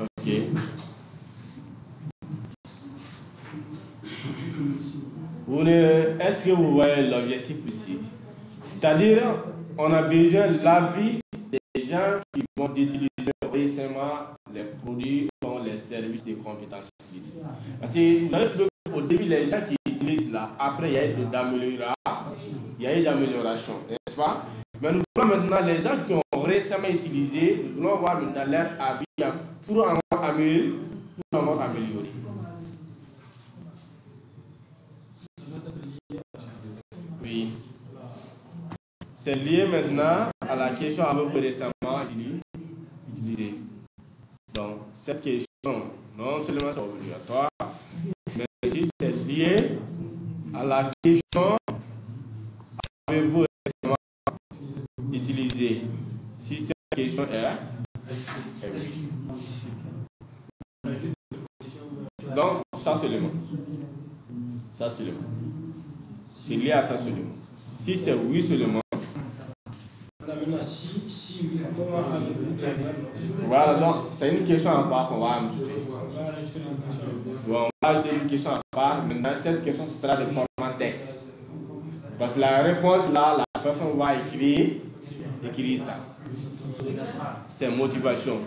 Ok. Est-ce que vous voyez l'objectif ici? C'est-à-dire, on a besoin de l'avis des gens qui vont utiliser récemment les produits ou les services de compétences. Parce que vous allez trouver qu'au début, les gens qui utilisent là, après, il y a eu d'amélioration, n'est-ce pas? Mais nous voulons maintenant les gens qui ont récemment utilisé, nous voulons voir maintenant leur avis pour encore améliorer. Oui. C'est lié maintenant à la question avez-vous récemment utilisé. Donc, cette question, non seulement c'est obligatoire, la question avez-vous récemment utilisé? Si cette question est oui. Donc, ça c'est le mot. Ça c'est le mot. C'est lié à ça seulement. Si c'est oui seulement. Si oui, comment avez-vous? Voilà, donc c'est une question à part qu'on va ajouter. Bon, on va ajouter une question à part. Maintenant, cette question, ce sera de format texte. Parce que la réponse là, la personne va écrire ça. C'est motivation.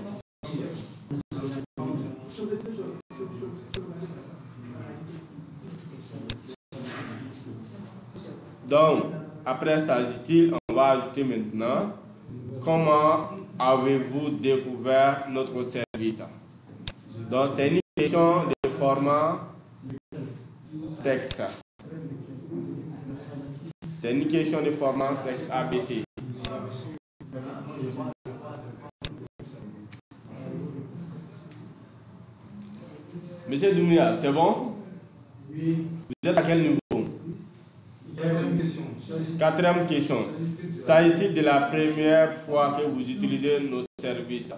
Donc, après s'agit-il, on va ajouter maintenant comment avez-vous découvert notre service? Donc, c'est une question de format texte. C'est une question de format texte ABC. Monsieur Doumbia, c'est bon? Oui. Vous êtes à quel niveau? Quatrième question. S'agit-il de la première fois que vous utilisez nos services?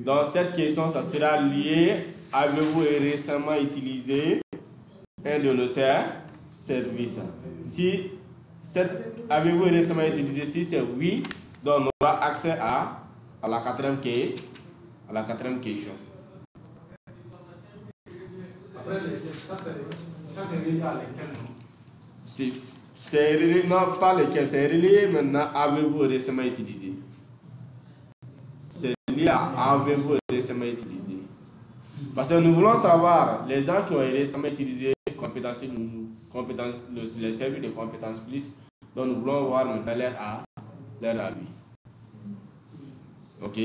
Dans cette question, ça sera lié. Avez-vous récemment utilisé un de nos services? Si avez-vous récemment utilisé, si c'est oui, donc on aura accès à la quatrième question. Après, ça c'est relié à lesquels, non? C'est relié, non pas lesquels, c'est relié maintenant, avez-vous récemment utilisé? C'est lié à avez-vous récemment utilisé? Parce que nous voulons savoir, les gens qui ont récemment utilisé les services de compétences plus, donc nous voulons voir maintenant leur avis. Ok?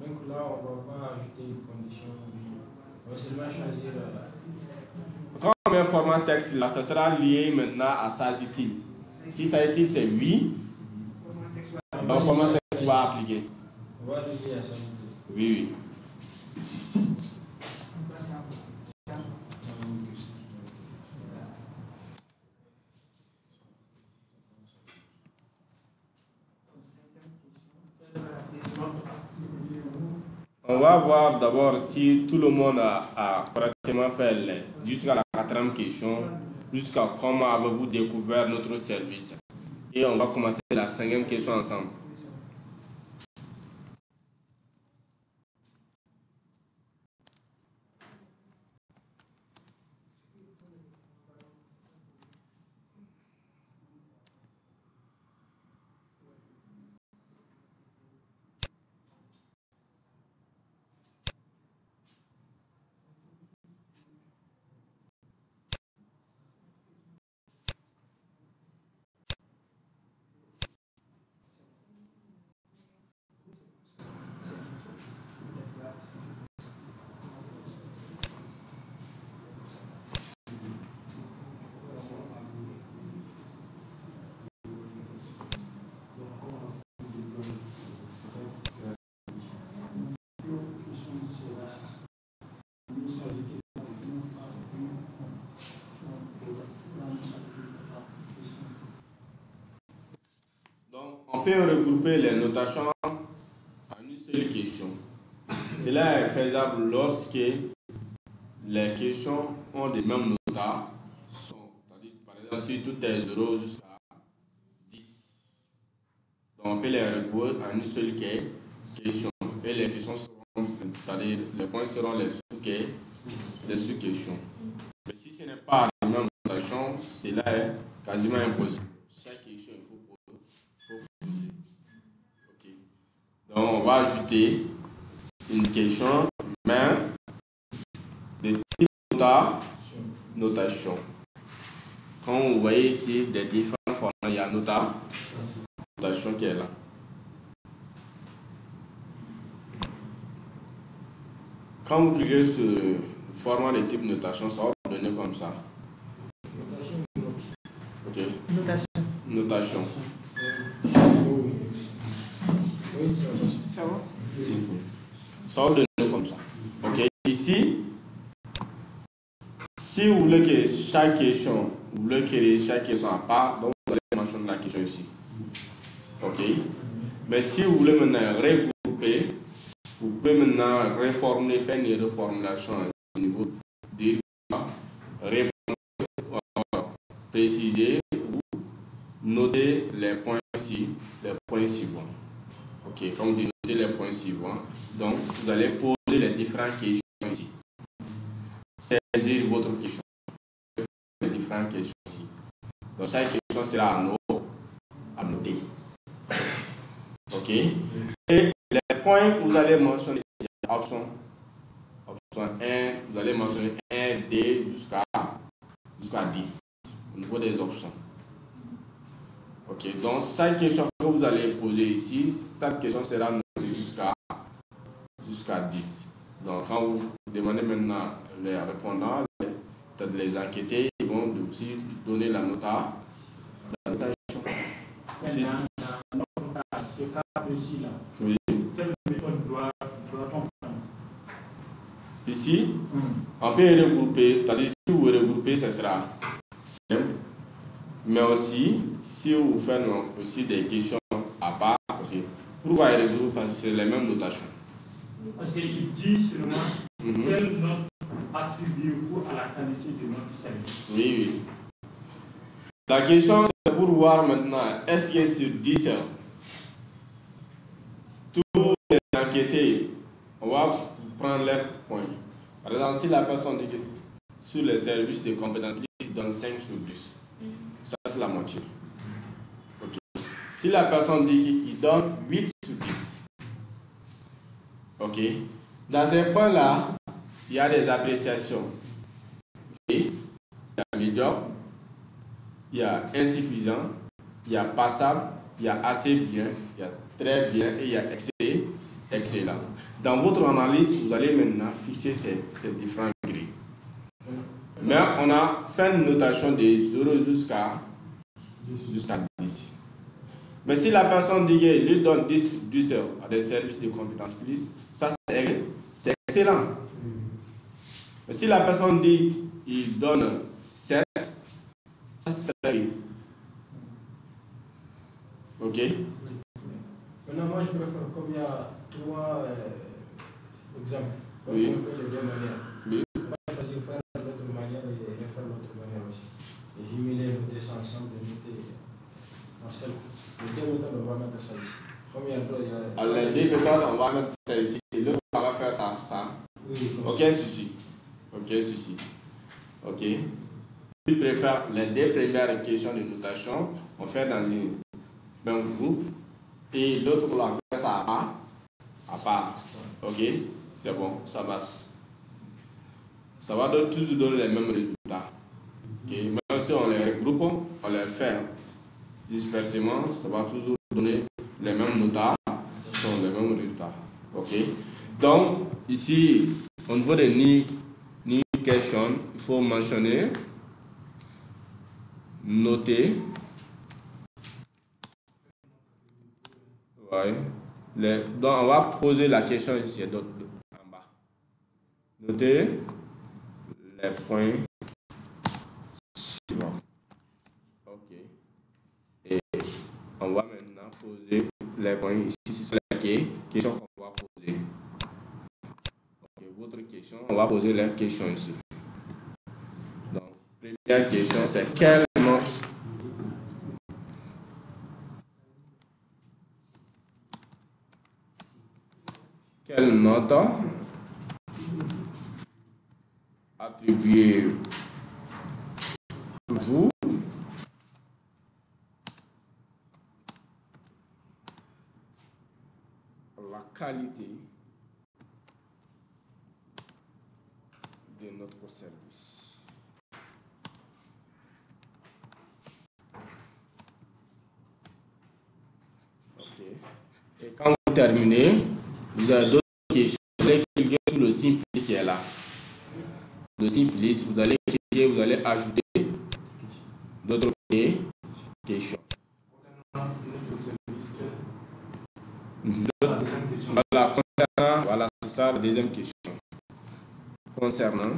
Donc là, on ne va pas ajouter une condition. On va seulement choisir. Comme un format texte là, ça sera lié maintenant à s'agit-il. Si s'agit-il, c'est oui. Donc, format texte va appliquer. On va lier à s'agit-il. Oui. On va voir d'abord si tout le monde a pratiquement fait jusqu'à la quatrième question, jusqu'à comment avez-vous découvert notre service. Et on va commencer la cinquième question ensemble. On peut regrouper les notations en une seule question. Cela est faisable lorsque les questions ont les mêmes notations. C'est-à-dire, par exemple, si tout est 0 jusqu'à 10. Donc, on peut les regrouper en une seule question. Et les questions seront, c'est-à-dire, les points seront les sous-questions. Mais si ce n'est pas la même notation, cela est quasiment impossible. Chaque question, il faut poser. Okay. Donc, on va ajouter une question, mais de type notation. Quand vous voyez ici des différents formats, il y a notation qui est là. Quand vous cliquez sur le format de type notation, ça va vous donner comme ça. Ok. Notation. Ça va vous donner comme ça. Ok. Ici, Si vous voulez que chaque question, vous voulez créer chaque question à part, donc vous allez mentionner la question ici. Ok. Mais si vous voulez maintenant regrouper, vous pouvez maintenant reformuler, faire une reformulation au niveau du répondre, préciser ou noter les points ici, les points suivants. Ok, comme vous notez les points suivants, donc vous allez poser les différentes questions ici. Saisir votre question. Les différentes questions ici. Donc chaque question sera à noter. Ok. Et les points que vous allez mentionner, c'est option 1, vous allez mentionner 1, D jusqu'à 10 au niveau des options. Ok, donc chaque question que vous allez poser ici, cette question sera notée jusqu'à 10. Donc quand vous demandez maintenant les répondants, les enquêtés, ils vont aussi donner la notation. Maintenant, dans ce cas précis-là, Oui. quelle méthode doit-on prendre? Ici, on peut regrouper, c'est-à-dire si vous regroupez, ce sera simple. Mais aussi, si vous faites aussi des questions à part, aussi, pourquoi regrouper? Parce que c'est les mêmes notations. Parce qu'il dit seulement quelle note attribuez-vous à la qualité de notre service. Oui, oui. La question, c'est pour voir maintenant, est-ce que sur 10 heures, tous les enquêtés, on va prendre leurs points. Par exemple, si la personne dit que sur les services de compétences, il donne 5 sur 10. Ça, c'est la moitié. Okay. Si la personne dit qu'il donne 8 sur 10. Ok. Dans ces points-là, il y a des appréciations. Okay. Il y a médiocre, il y a insuffisant, il y a passable, il y a assez bien, il y a très bien et il y a excellent. Dans votre analyse, vous allez maintenant fixer ces différents grilles. Mais on a fait une notation de 0 jusqu'à 10. Mais si la personne dit qu'il lui donne 10 heures à des services de compétences plus, ça c'est excellent. Mais si la personne dit qu'il donne 7, ça c'est très bien. Ok? Maintenant, moi je préfère, comme il y a 3 exemples, oui. on fait de 2 manières. Oui. On va choisir de faire l'autre manière et refaire l'autre manière aussi. Et j'ai mis les noter ça ensemble et noter Marcel. Les 2 méthodes, on va mettre ça ici. Comme il y a 3, il y a... Alors, les 2 méthodes, on va mettre ça ici. Et l'autre, on va faire ça. Oui, aucun souci. Aucun souci. Ok. Je préfère les 2 premières questions de notation, on fait dans un même groupe. Et l'autre, on va faire ça à part. Ok, c'est bon, ça passe. Ça va toujours donner les mêmes résultats. Okay. Même si on les regroupe, on les fait dispersément, ça va toujours donner les mêmes notats, les mêmes résultats. Ok. Donc, ici, au niveau de ni question, il faut mentionner, noter. Ouais. Donc, on va poser la question ici, en bas. Notez les points suivants. Ok. Et on va maintenant poser les points ici. C'est la question qu'on va poser. Ok, votre question, on va poser la question ici. Donc, première question, c'est quelle note attribuez-vous la qualité de notre service? Ok. Et quand vous terminez, vous avez d'autres questions. Vous allez cliquer sur le signe plus qui est là. Le signe plus, vous allez cliquer, vous allez ajouter d'autres questions. Voilà, c'est ça la deuxième question. Concernant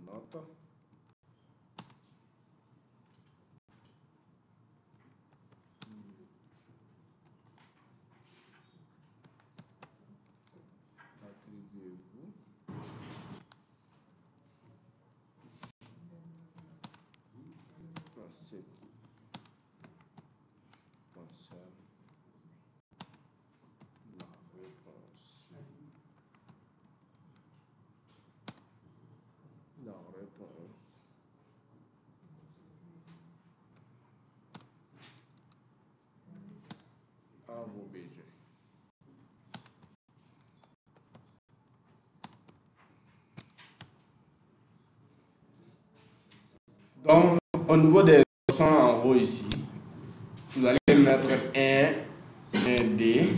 note. Attribuez-vous ce qui concerne la réponse. La réponse à vos besoins. Donc, au niveau des leçons en haut ici, vous allez mettre un D.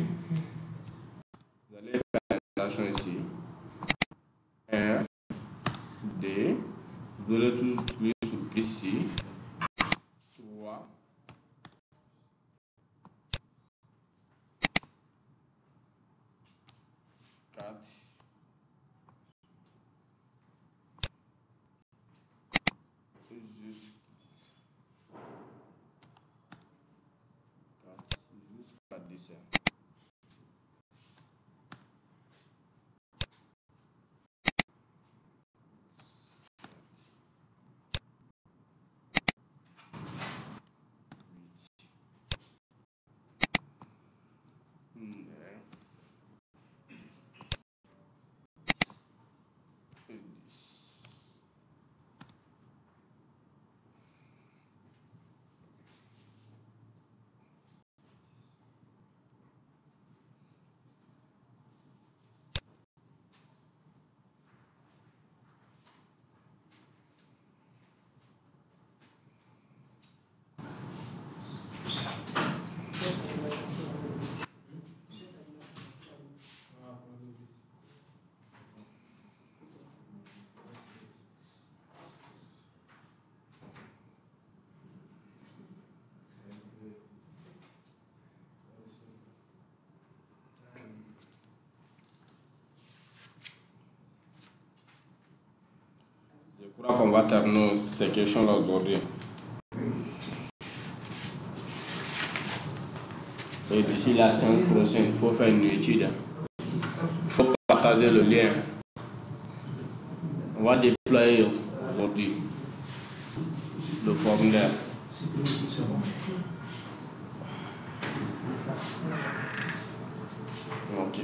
Vous allez faire la relation ici. 1, D. Vous allez tout cliquer sur ici. 3. 4. Jusqu'à 17. Je crois qu'on va terminer ces questions-là aujourd'hui. Et d'ici la semaine prochaine, il faut faire une étude. Il faut partager le lien. On va déployer aujourd'hui le formulaire. Ok.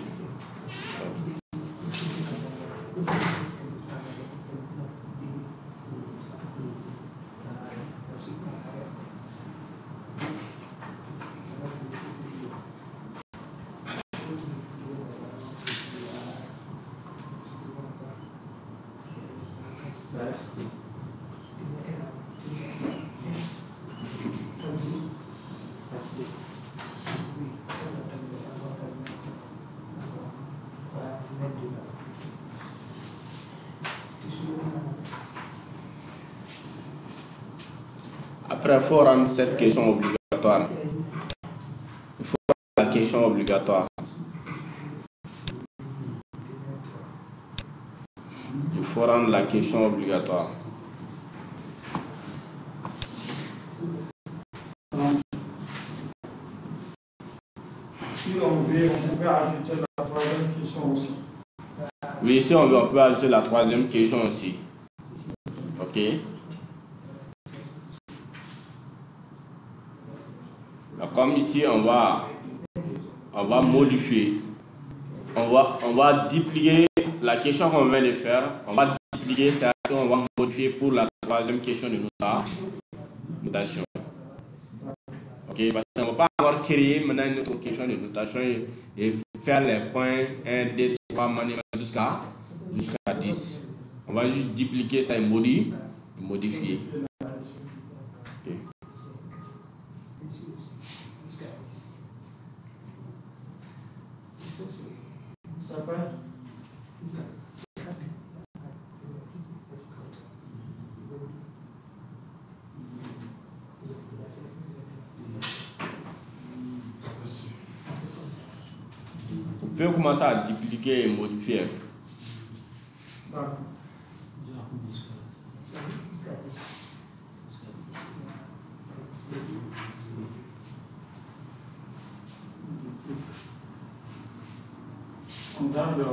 Après, il faut rendre cette question obligatoire. Il faut rendre la question obligatoire. Il faut rendre la question obligatoire. Si on veut, on peut ajouter la troisième question aussi. Oui, si on veut, on peut ajouter la troisième question aussi. Ok. Comme ici, on va modifier. On va dupliquer la question qu'on vient de faire. On va dupliquer, c'est-à-dire qu'on va modifier pour la troisième question de notation. Ok, parce qu'on ne va pas encore créer maintenant une autre question de notation et faire les points 1, 2, 3 jusqu'à 10. On va juste dupliquer ça et modifier. Okay. Ça va? Vous pouvez commencer à dupliquer et modifier. D'accord. on garde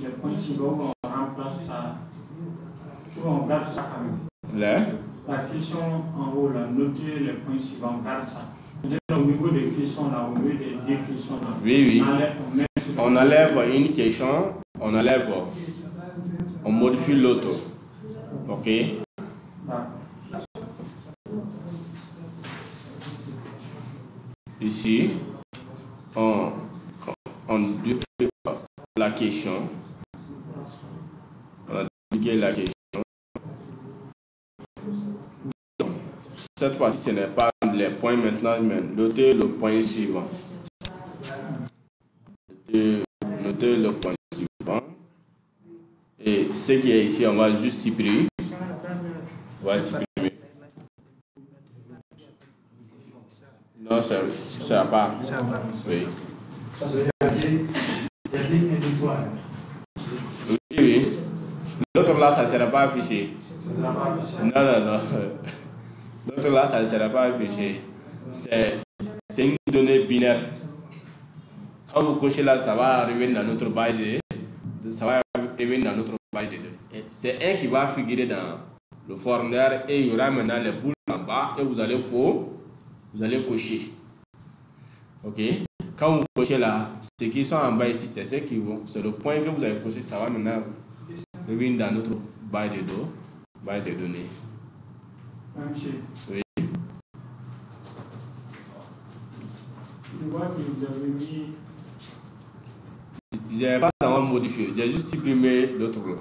les points suivants, on remplace ça, on garde ça quand même. La question en haut, là, notez les points suivants, on garde ça. Au niveau des questions, là, au niveau des deux questions, là, oui. On enlève une question, on modifie l'autre. Ok? Ici, on duplique la question. On a dupliqué la question. Cette fois-ci, ce n'est pas les points maintenant, mais notez le point suivant. Notez le point suivant. Et ce qui est ici, on va juste supprimer. On va supprimer. Non, ça va pas. Oui. Oui. L'autre là, ça ne sera pas affiché. Non. L'autre là, ça ne sera pas affiché. C'est une donnée binaire. Quand vous cochez là, ça va arriver dans notre base de données. C'est un qui va figurer dans le formulaire et il y aura maintenant les boules en bas et vous allez cocher. Ok? Quand vous cochez là, ceux qui sont en bas ici, c'est le point que vous avez coché, ça va maintenant revenir dans notre base de données. Oui. Je vois que vous avez mis. Je n'ai pas vraiment modifié, j'ai juste supprimé l'autre bloc.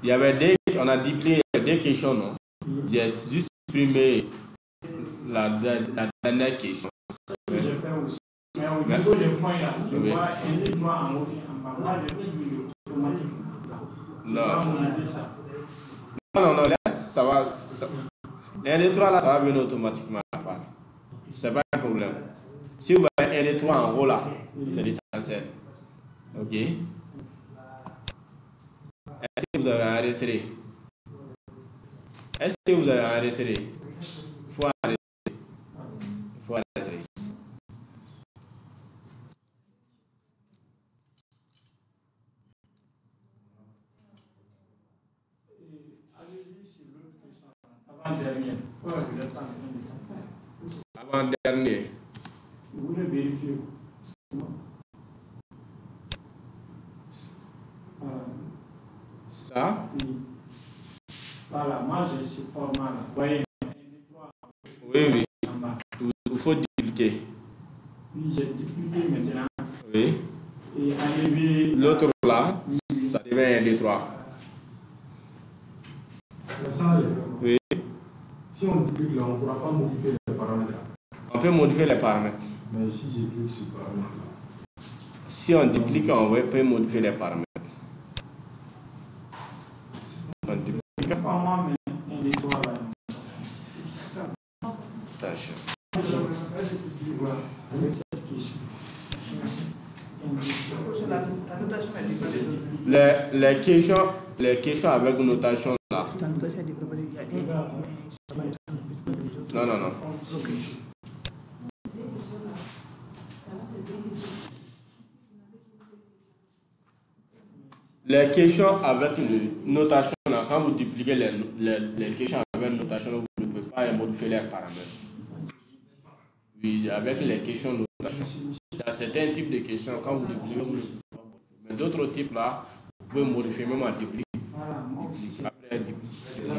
Il y avait on a dupliqué des questions, non? J'ai juste supprimé la dernière question. J'ai fait aussi. Mais au niveau des points là, je vois un des points en haut et en bas. Moi, j'ai toujours automatiquement. Non, là, ça va. Un des trois là, ça va venir automatiquement à part. C'est pas un problème. Si vous voyez un des trois en haut là, c'est l'essentiel. Ok? Est-ce que vous avez enregistré? Il faut enregistrer. Avant-dernier. Vous voulez vérifier? Ça? Oui. Voilà, moi j'ai ce format là. Vous voyez, oui. Il faut dupliquer. Oui, j'ai dupliqué maintenant. Oui. Et enlever. L'autre là, ça devient un des trois. Oui. Si on duplique là, on ne pourra pas modifier les paramètres. On peut modifier les paramètres. Mais si je clique sur paramètres là. Si on duplique, on peut modifier les paramètres. On duplique. Attention. Les questions avec notation là. Non. Les questions avec une notation, quand vous dupliquez les questions avec une notation, vous ne pouvez pas modifier les paramètres. Oui, avec les questions de notation. Il y a certains types de questions, quand vous dupliquez, vous ne pouvez pas modifier. Mais d'autres types là, vous pouvez modifier même en dupliquer. Après dupliquer. C'est non.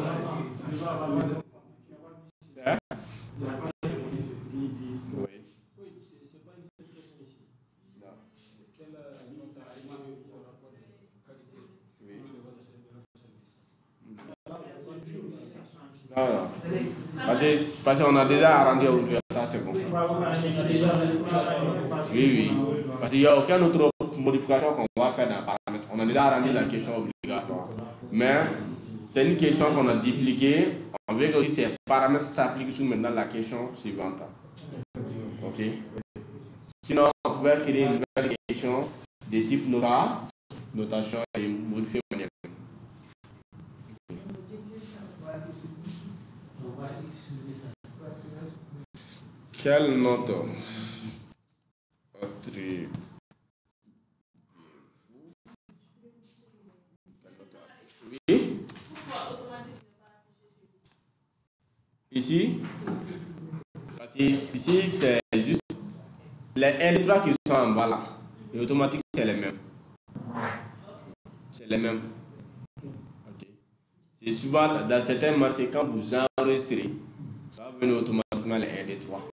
Parce qu'on a déjà arrangé aujourd'hui, c'est bon. Oui. Parce qu'il n'y a aucune autre modification qu'on va faire dans le paramètre. On a déjà arrangé la question obligatoire. Mais c'est une question qu'on a dupliquée. On veut que ces paramètres s'appliquent sur maintenant la question suivante. Ok. Sinon, on pouvait créer une nouvelle question de type notation et modifier manuellement. Quelle note? ici, c'est juste les 3 qui sont en bas là. Et automatique, c'est les mêmes. C'est les mêmes. Ok. C'est souvent, dans certains marchés, quand vous enregistrez, ça va venir automatiquement les 1, 2, 3. Ok.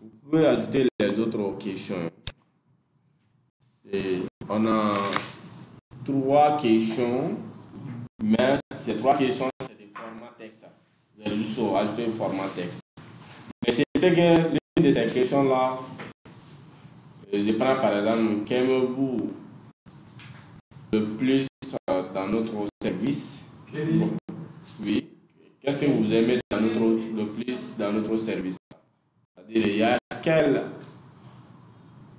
Vous pouvez ajouter les autres questions. On a 3 questions, mais ces 3 questions, c'est des formats texte. Vous allez juste ajouter le format texte. Mais c'était que l'une de ces questions-là, je prends par exemple, qu'aimez-vous le plus dans notre service? Bon, oui. Qu'est-ce que vous aimez le plus dans notre service? C'est-à-dire, il y a quel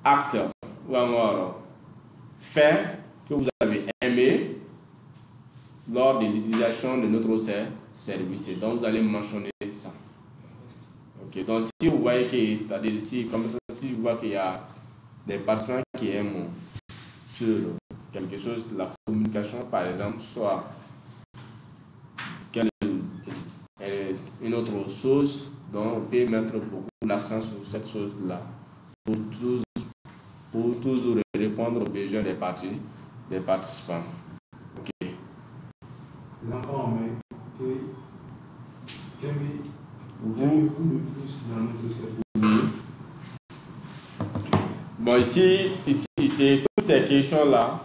acte ou alors fait que vous avez aimé lors de l'utilisation de notre service. Donc, vous allez mentionner ça. Ok. Donc, si vous voyez que, c'est-à-dire si vous voyez qu'il y a des personnes qui aiment sur quelque chose, la communication, par exemple, soit une autre chose, donc on peut mettre beaucoup l'accent sur cette chose-là pour toujours répondre aux besoins des participants. Ok. L'enfant met Vous le plus dans notre service. Oui. Bon, ici c'est toutes ces questions-là.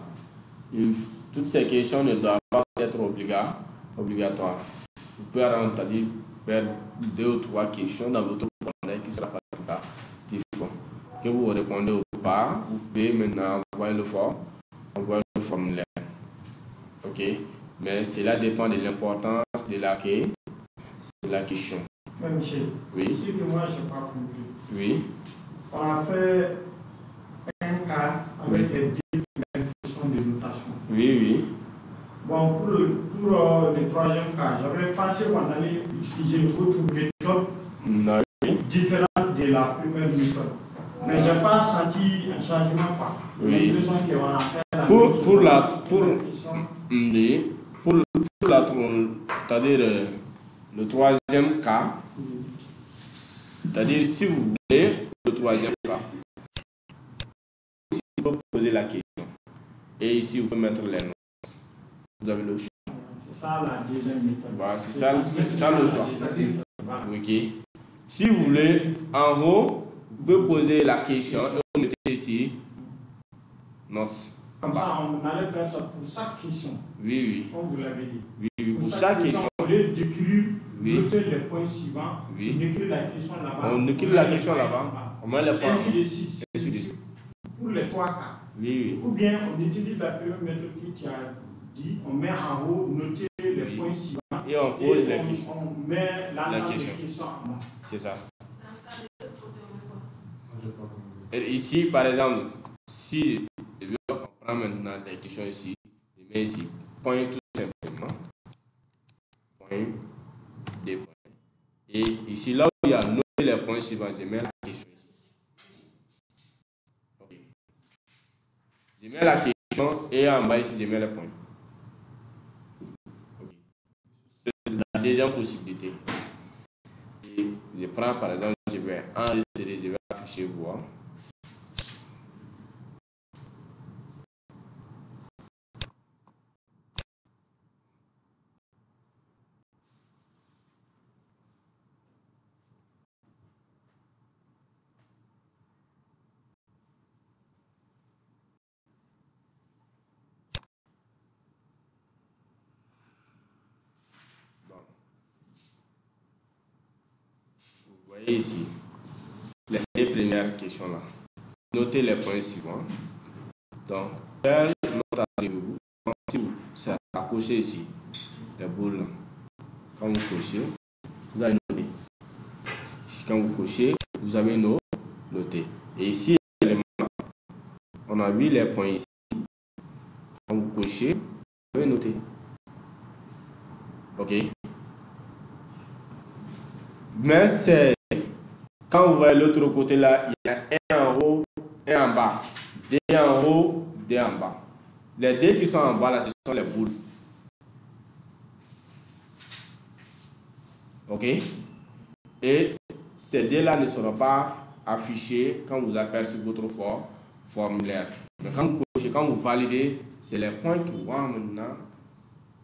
Toutes ces questions ne doivent pas être obligatoires. Vous pouvez faire 2 ou 3 questions dans votre formulaire qui sera facultatif. Que vous répondez ou pas, vous pouvez maintenant envoyer le formulaire. Ok, mais cela dépend de l'importance de la question. Mais Michel, Oui. ce que moi je n'ai pas compris. Oui. On a fait un cas avec les différentes questions de notation. Oui. Bon, pour le 3e cas, j'avais pensé qu'on allait utiliser une autre méthode différente de la première méthode. Mais je n'ai pas senti un changement. Oui. J'ai l'impression qu'on a fait la Pour c'est-à-dire le 3e cas, c'est-à-dire si vous voulez le 3e cas, vous pouvez poser la question. Et ici, vous pouvez mettre les notes. Vous avez le choix. C'est ça la 2e méthode. Voilà, c'est ça le choix. Ok. Si vous voulez, en haut, vous pouvez poser la question et vous mettez ici notes. Comme ça, on allait faire ça pour chaque question. Oui. Comme vous l'avez dit. Oui, pour chaque question. Au lieu d'écrire, Oui. noter les points suivants, on écrit la question là-bas. On écrit la question là-bas. On met les points. Ainsi de suite. Pour les 3 cas. Oui. Ou bien on utilise la première méthode que tu as dit, on met en haut, noter les points suivants. Et on pose les questions. On met l'ensemble des questions en bas. C'est ça. Et ici, par exemple, si je veux prendre maintenant les questions ici, je mets ici, point tout simplement. Point, des points. Et ici, là où il y a noté les points suivants, je mets la question ici. Okay. Je mets la question et en bas ici, je mets les points. Okay. C'est la 2e possibilité. Et je prends par exemple, je vais enregistrer, je vais afficher voir. Vous voyez ici, les 2 premières questions là. notez les points suivants. Donc, quelle note avez-vous? Si c'est à cocher ici, les boules, quand vous cochez, vous avez noté. Ici, quand vous cochez, vous avez noté. Et ici, on a vu les points ici. Quand vous cochez, vous avez noté. Ok. Mais c'est quand vous voyez l'autre côté là, il y a un en haut et en bas. Deux en haut, deux en bas. Les deux qui sont en bas là, ce sont les boules. Ok. Et ces deux là ne seront pas affichés quand vous apercevez votre formulaire. Mais quand vous cochez, quand vous validez, c'est les points qui vont maintenant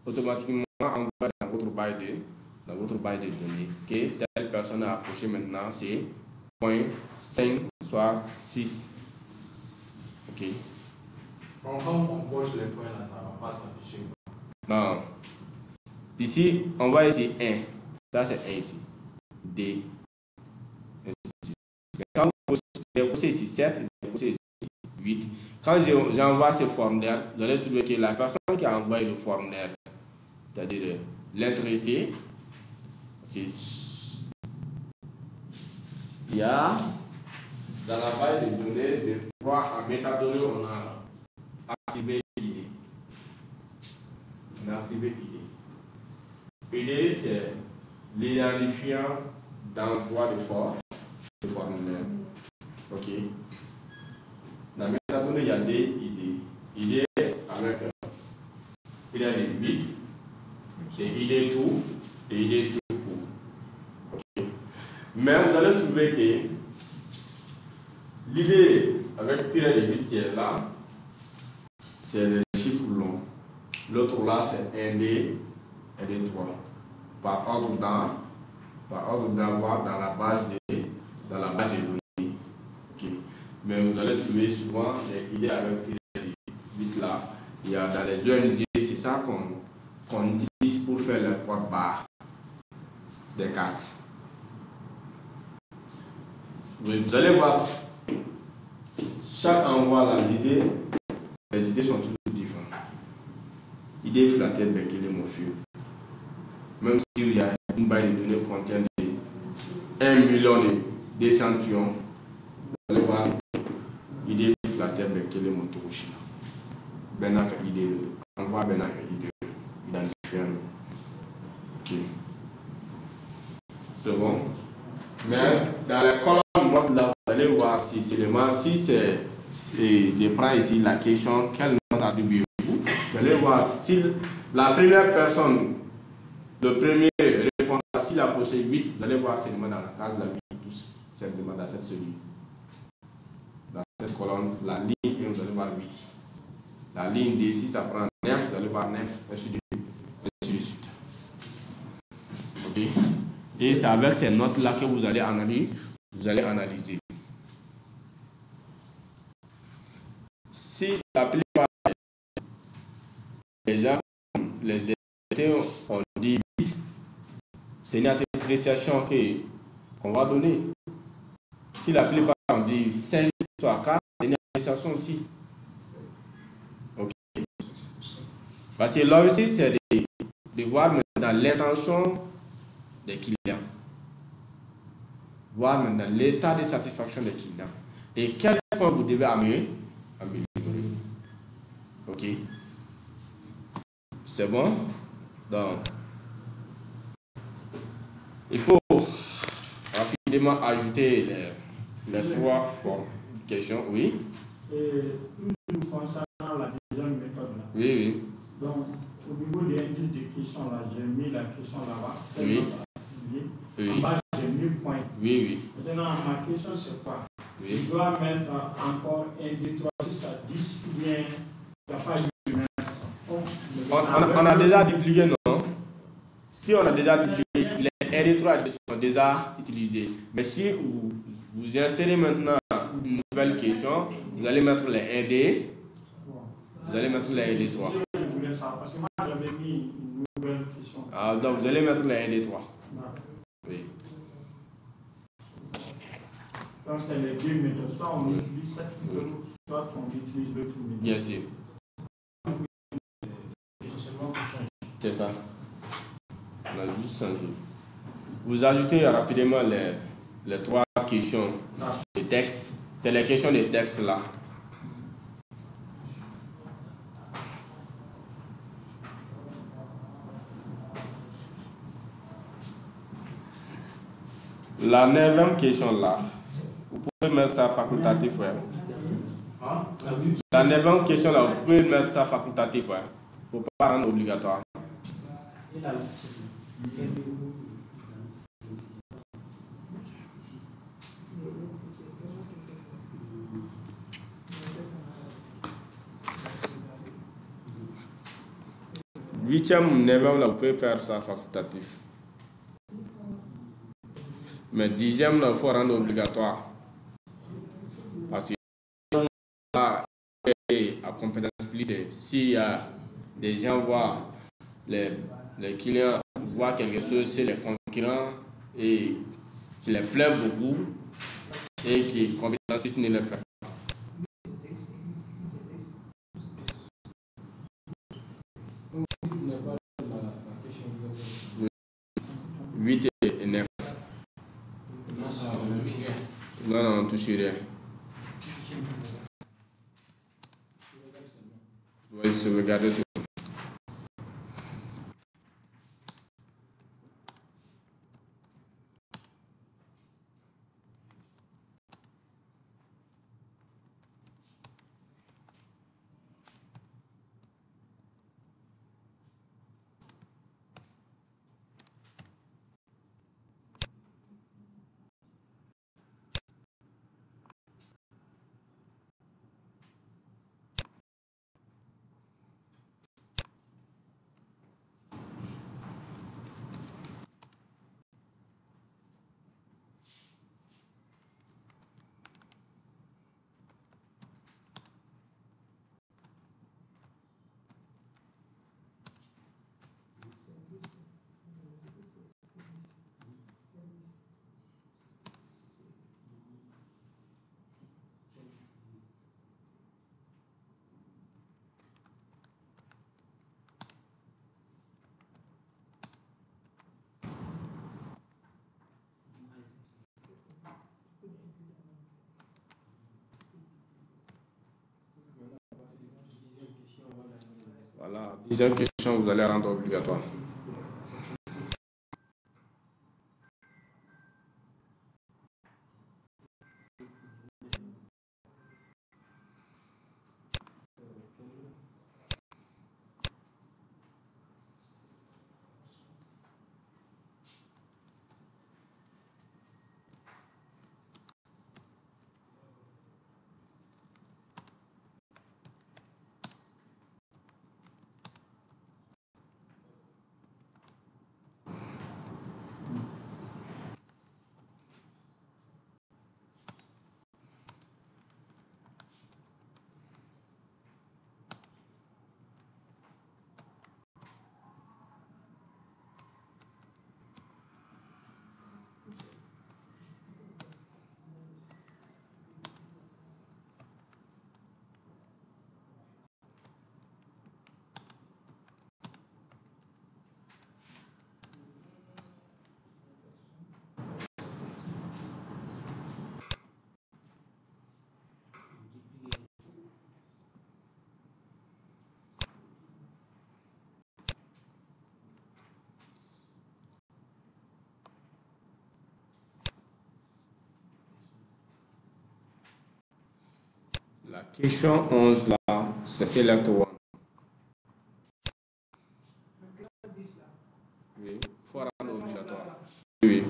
automatiquement envoyer dans votre base de données que telle personne a coché maintenant, c'est 0.5 soit 6. Ok. Quand on coche les points là, ça ne va pas s'afficher. Non. Ici, on voit ici 1. Ça c'est 1 ici. D. Mais quand vous cochez ici 7, vous cochez ici 8. Quand j'envoie ce formulaire, vous allez trouver que la personne qui a envoyé le formulaire, c'est-à-dire l'intéressé, il y a dans la base de données, je crois en métadonnées, on a activé ID. On a activé ID. ID, c'est l'identifiant d'envoi de formulaire. Ok. Dans la métadonnée, il y a des ID. ID avec il y a des bits, c'est ID tout et ID tout court. Ok. Mais vous allez trouver que l'idée avec tiret de bits qui est là, c'est le chiffre long. L'autre là, c'est ND et D3. Par ordre d'envoi dans la base de données. Okay. Mais vous allez trouver souvent les idées avec tiret de bits là. Il y a dans les ONG, c'est ça qu'on utilise pour faire le code barre des cartes. Vous allez voir, chaque envoi là, les idées sont toujours différentes. Idée flattée, becquelée, morphée. Même si il y a une base de données qui contient 1 million d'échantillons, vous allez voir, idée flattée, becquelée, montouche. Benaka idée, envoie Benaka idée, identifiant. Ok. C'est bon. Mais dans la colonne mode là, vous allez voir si seulement si c'est, je prends ici la question, quelle note attribuez-vous? Vous allez voir si la première personne, le premier répond à si la possède 8, vous allez voir seulement dans la case la 8, tous simplement dans cette cellule. Dans cette colonne, la ligne 1, vous allez voir 8. La ligne D, si ça prend 9, vous allez voir 9, ainsi de suite. Ok. Et c'est avec ces notes-là que vous allez analyser. Si la plupart des gens, les détecteurs ont dit 8, c'est une appréciation qu'on va donner. Si la plupart ont dit 5 soit 4, c'est une appréciation aussi. Ok. Parce que là aussi, c'est de voir dans l'intention des clients. Voir maintenant l'état de satisfaction des clients. Et quel point vous devez améliorer. Ok. C'est bon? Donc, il faut rapidement ajouter les 3 formes de questions. Oui? Et toujours concernant la deuxième méthode là. Oui, oui. Donc, au niveau des indices de questions là, j'ai mis la question là-bas. Oui. Oui. En bas, j'ai mis point. Oui, oui. Maintenant, ma question c'est quoi? Oui. Je dois mettre encore 1, 2, 3, 6 à 10 ou bien il n'y a pas de mettre. On a déjà dupliqué, non? Si on a déjà dupliqué, les 1 et 3 sont déjà utilisés. Mais si vous insérez maintenant une nouvelle question, vous allez mettre les 1D, vous allez mettre les 1 et 3. Je voulais ça parce que moi j'avais mis une nouvelle question. Ah, donc vous allez mettre les 1 et 3. Oui. Donc c'est les deux méthodes. Soit on utilise cette méthode, soit on utilise l'autre méthode. Bien sûr. C'est ça. On a juste changé. Vous ajoutez rapidement les 3 questions de texte. C'est les questions de texte là. La 9e question là, vous pouvez mettre ça facultatif, ouais. La 9e question là, vous pouvez mettre ça facultatif, ouais. Il ne faut pas rendre obligatoire. Huitième, 9e là, vous pouvez faire ça facultatif. Mais 10e là, il faut rendre obligatoire. Parce que là, à compétence plus, s'il y a des gens voient, les clients voient quelque chose chez les concurrents et qui les plaît beaucoup et qui compétence plus ne le fait pas. 8 et 9. Non, on ne touche rien. Vous pouvez sauvegarder ça. Voilà, 10e question, vous allez rendre obligatoire. La question 11 là, c'est select one. Oui, il faut rendre obligatoire. Oui.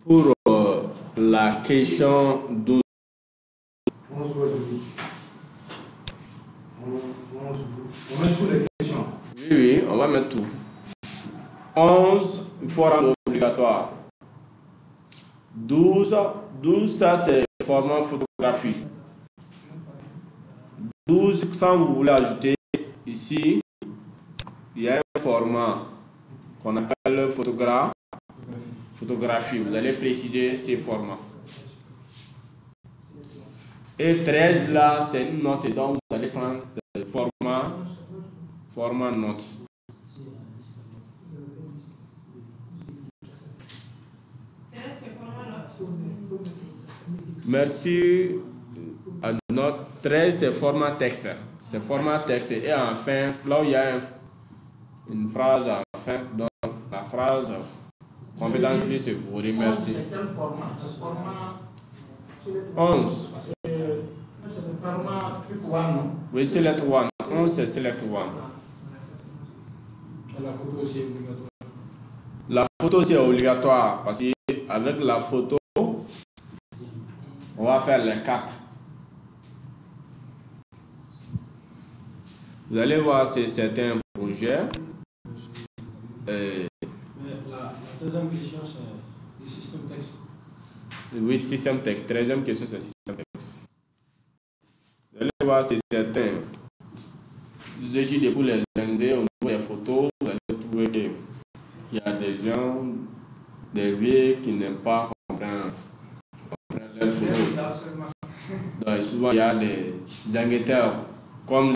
Pour la question 12. 11 fois 12. On met toutes les questions. Oui, on va mettre tout. 11, il faut rendre obligatoire. 12, ça c'est format photographie. 12, quand vous voulez ajouter ici, il y a un format qu'on appelle photographie. Vous allez préciser ces formats. Et 13 là, c'est une note, et donc vous allez prendre le format note. Merci. Note 13, c'est format texte. C'est format texte. Et enfin, là où il y a une phrase à la fin, donc la phrase compétence clé, c'est vous remercier. C'est quel format? C'est format 11. c'est le format truc one, non? Oui, select one. 11, c'est select one. Et la photo aussi est obligatoire. La photo, c'est obligatoire parce qu'avec la photo, on va faire les cartes. Vous allez voir, c'est certains projets. Mais la deuxième question, c'est le système texte. Oui, système texte. 13e question, c'est système texte. Vous allez voir, c'est certains études pour les analyser au niveau des photos. Vous allez trouver qu'il y a des gens, des vieux qui n'aiment pas comprendre leurs photos. Donc, souvent, il y a des enquêteurs comme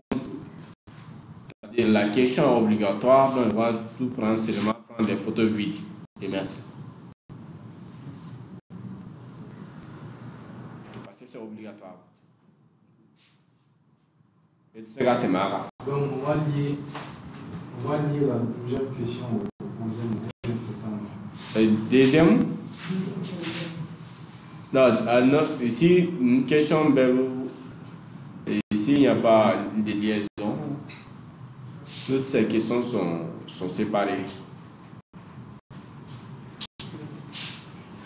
la question obligatoire, donc on va tout prendre, seulement prendre des photos vides et mettre. Parce que c'est obligatoire. Et c'est là que marre. Donc, on va lire la deuxième question au deuxième, c'est ça. Et deuxième, non, ici, une question, ici, il n'y a pas de liaison. Toutes ces questions sont séparées.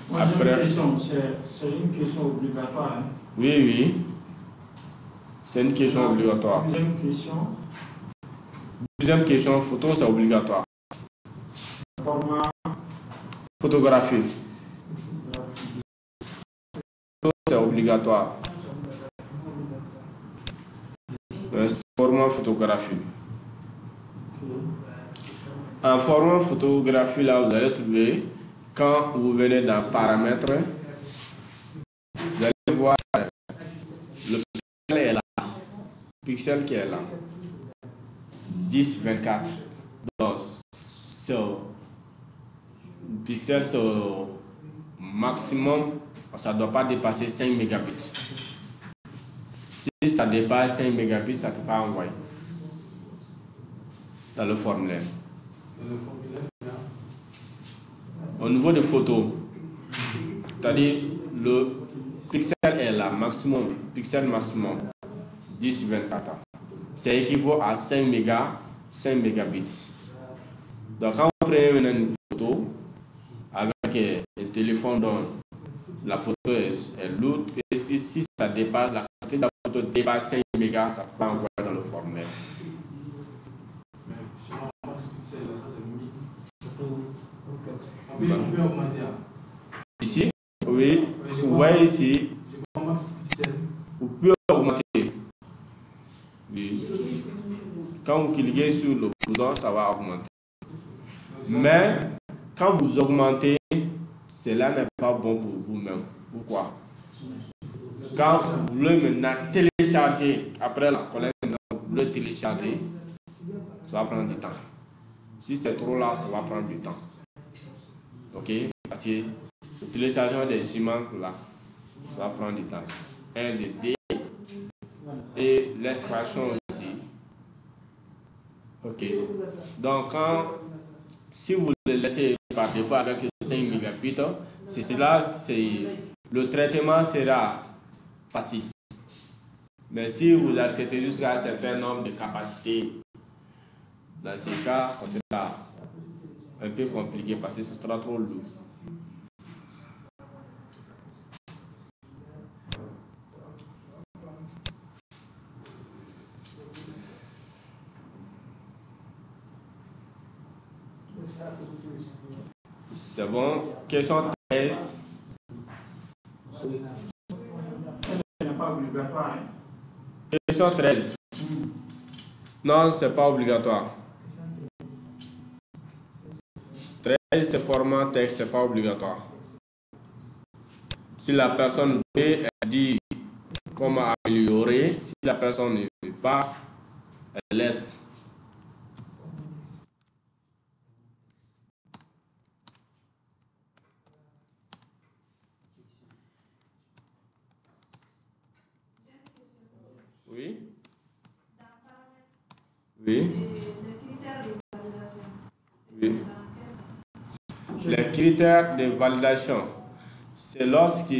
Moi, j'ai une question, c'est une question obligatoire. Hein? Oui. C'est une question obligatoire. Deuxième question, photo, c'est obligatoire. Format photographie. Photo, c'est obligatoire. Format photographie. En format photographie, là, vous allez trouver, quand vous venez dans paramètres, vous allez voir le pixel est là. Le pixel qui est là. 10, 24. Donc, pixel, c'est au maximum, ça ne doit pas dépasser 5 mégabits. Si ça dépasse 5 mégabits, ça ne peut pas envoyer dans le formulaire. Au niveau des photos, c'est-à-dire le pixel est là, maximum, pixel maximum, 10, 24. C'est équivaut à 5 mégabits. Donc quand vous prenez une photo avec un téléphone dont la photo est lourde, et si ça dépasse, la quantité de la photo dépasse 5 mégas, ça peut envoyer dans le formulaire. On peut augmenter. Ici, oui, vous voyez ici, vous pouvez augmenter. Oui. Quand vous cliquez sur le bouton, ça va augmenter. Mais quand vous augmentez, cela n'est pas bon pour vous-même. Pourquoi? Quand vous voulez maintenant télécharger, après la collecte, vous voulez télécharger, ça va prendre du temps. Si c'est trop là, ça va prendre du temps. Ok? Parce que l'utilisation des images là, ça va prendre du temps. Un de D et l'extraction aussi. Ok. Donc, si vous le laissez par défaut avec 5 mégabits, c'est cela, le traitement sera facile. Mais si vous acceptez jusqu'à un certain nombre de capacités, dans ces cas, ça sera un peu compliqué parce que ce sera trop lourd. C'est bon. Question 13. Ce n'est pas obligatoire. Hein? Question 13. Non, c'est pas obligatoire. 13, c'est format texte, c'est pas obligatoire. Si la personne veut, elle dit comment améliorer. Si la personne ne veut pas, elle laisse. Oui. Oui. Oui. Les critères de validation, c'est lorsque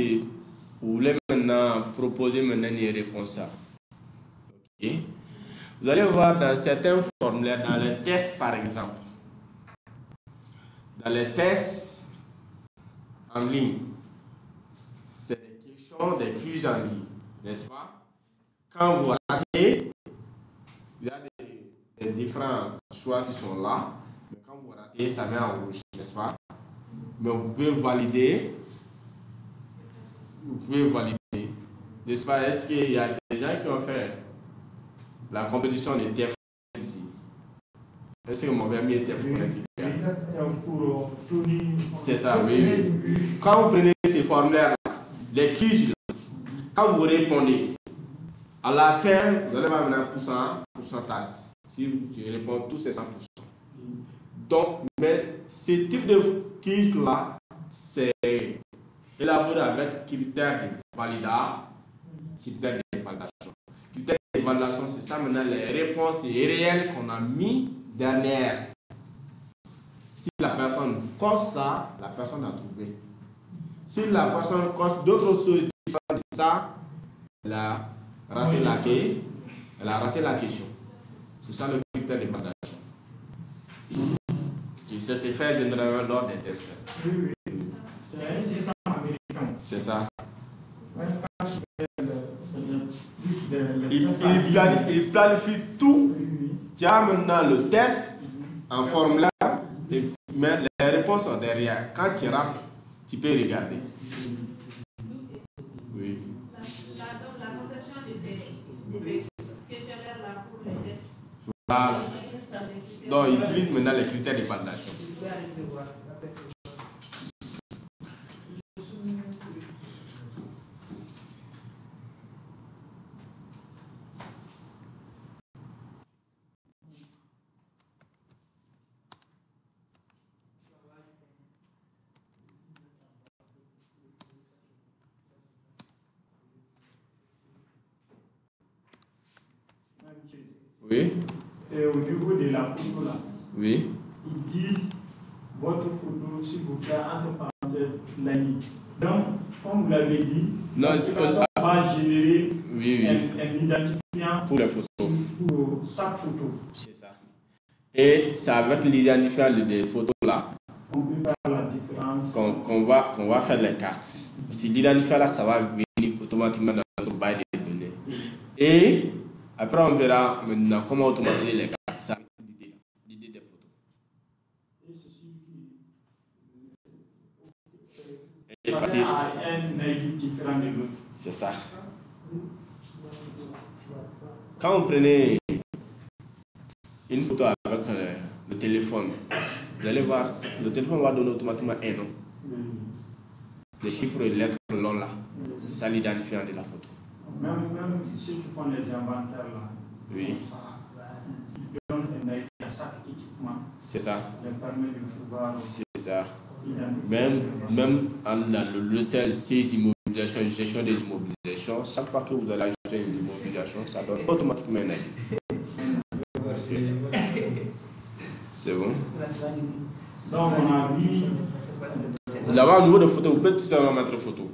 vous voulez maintenant proposer une réponse. Okay. Vous allez voir dans certains formulaires, dans les tests par exemple, dans les tests en ligne, c'est des questions, des quiz en ligne, n'est-ce pas? Quand vous ratez, il y a des différents choix qui sont là, mais quand vous ratez, ça met en rouge, n'est-ce pas? Mais vous pouvez valider. Vous pouvez valider. N'est-ce pas? Est-ce qu'il y a des gens qui ont fait la compétition de TF ici? Est-ce que mon permis était connecté? C'est ça, oui. Quand vous prenez ces formulaires-là, les quiz, quand vous répondez, à la fin, vous allez avoir un pourcentage. Si tu réponds tous, c'est 100%. Donc, mais ce type de quiz-là, c'est élaboré avec critères de validation. Critères de validation. Critères de validation, c'est ça maintenant les réponses réelles qu'on a mis dernière. Si la personne coche ça, la personne a trouvé. Si la personne coche d'autres choses différentes de ça, elle a raté la question. C'est ça le critère de validation. Ça se fait généralement lors des tests. Oui. C'est un système américain. C'est ça. Il planifie tout. Tu as maintenant le test en formulaire, mais les réponses sont derrière. Quand tu rates, tu peux regarder. Oui. La conception de ces questionnaires-là pour les tests. Voilà. Donc, il utilise maintenant les critères de validation. Oui. Et au niveau de la photo là, Oui. ils disent votre photo, s'il vous plaît, entre parenthèses, la ligne. Donc, comme vous l'avez dit, ça va générer un identifiant pour les photos. Pour chaque photo. C'est ça. Et c'est avec l'identifiant des photos là on peut faire la différence. Qu'on va faire les cartes. Parce que l'identifiant là, ça va venir automatiquement dans notre base de données. Et après, on verra maintenant comment automatiser les cartes. Ça, l'idée des photos. Et ceci qui un ID différent de l'autre. C'est ça. Quand vous prenez une photo avec le téléphone, vous allez voir, le téléphone va donner automatiquement un nom. Les chiffres et les lettres longs là. C'est ça l'identifiant de la photo. Même ceux qui font les inventaires là, oui. Ils donnent un ID à chaque équipement. C'est ça. Ça leur permet de pouvoir. C'est ça. Même le logiciel 6 immobilisation, gestion des immobilisations, chaque fois que vous allez ajouter une immobilisation, ça donne automatiquement un ID. C'est bon. Donc on a vu. D'abord, au niveau de photo, vous pouvez tout simplement mettre photo.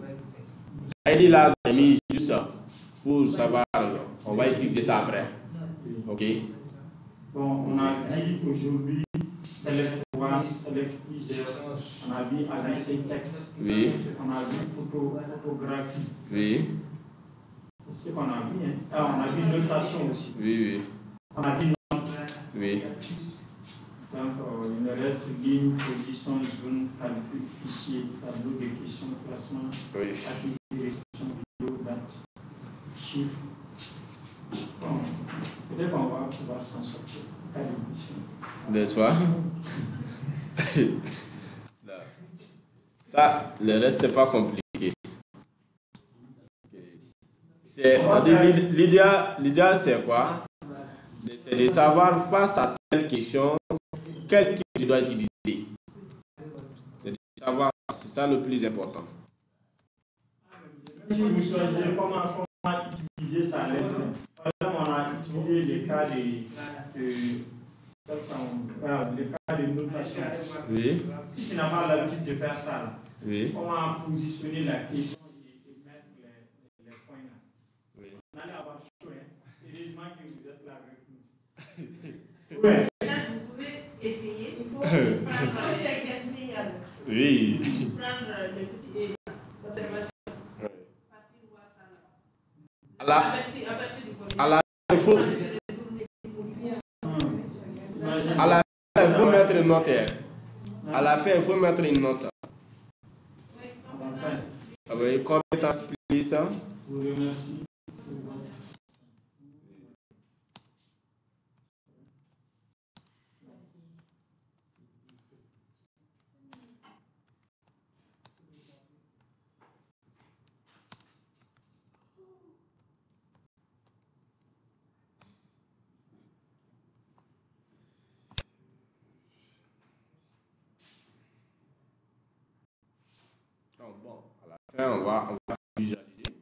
L'ID là, j'ai mis juste ça pour savoir, on va utiliser ça après. Ok. Bon, on a vu aujourd'hui, Select One, Select User, on a vu ABC Text, oui. On a vu photographie. Oui. C'est ce qu'on a vu. Hein. On a vu notation aussi. Oui. On a vu note. Oui. Donc, il me reste ligne, position, zone, calcul, fichier, tableau de questions, classement, acquisition, réception, vidéo, date, chiffre. Bon, peut-être qu'on va pouvoir s'en sortir. N'est-ce pas? Ça, le reste, c'est pas compliqué. L'idéal, c'est quoi? C'est de savoir face à telle question, quel kit je dois utiliser. C'est de savoir, c'est ça le plus important. Si vous choisissez comment utiliser ça, par exemple, on a utilisé les cas de notation. Oui. Si tu n'as pas l'habitude de faire ça, là, oui. comment positionner la question et mettre les points là? Oui. On allait avoir chaud, hein? Heureusement que vous êtes là avec nous. Ouais. Vous pouvez essayer. Il faut prendre s'exercer. Oui. Prendre le petit l'observation. Oui. Partir voir ça là. À la il faut. À la fin, il faut mettre une note. À la fin, il faut mettre une note. Oui, compétence plus ça. Vous remercie. Bon, à la fin, on va visualiser.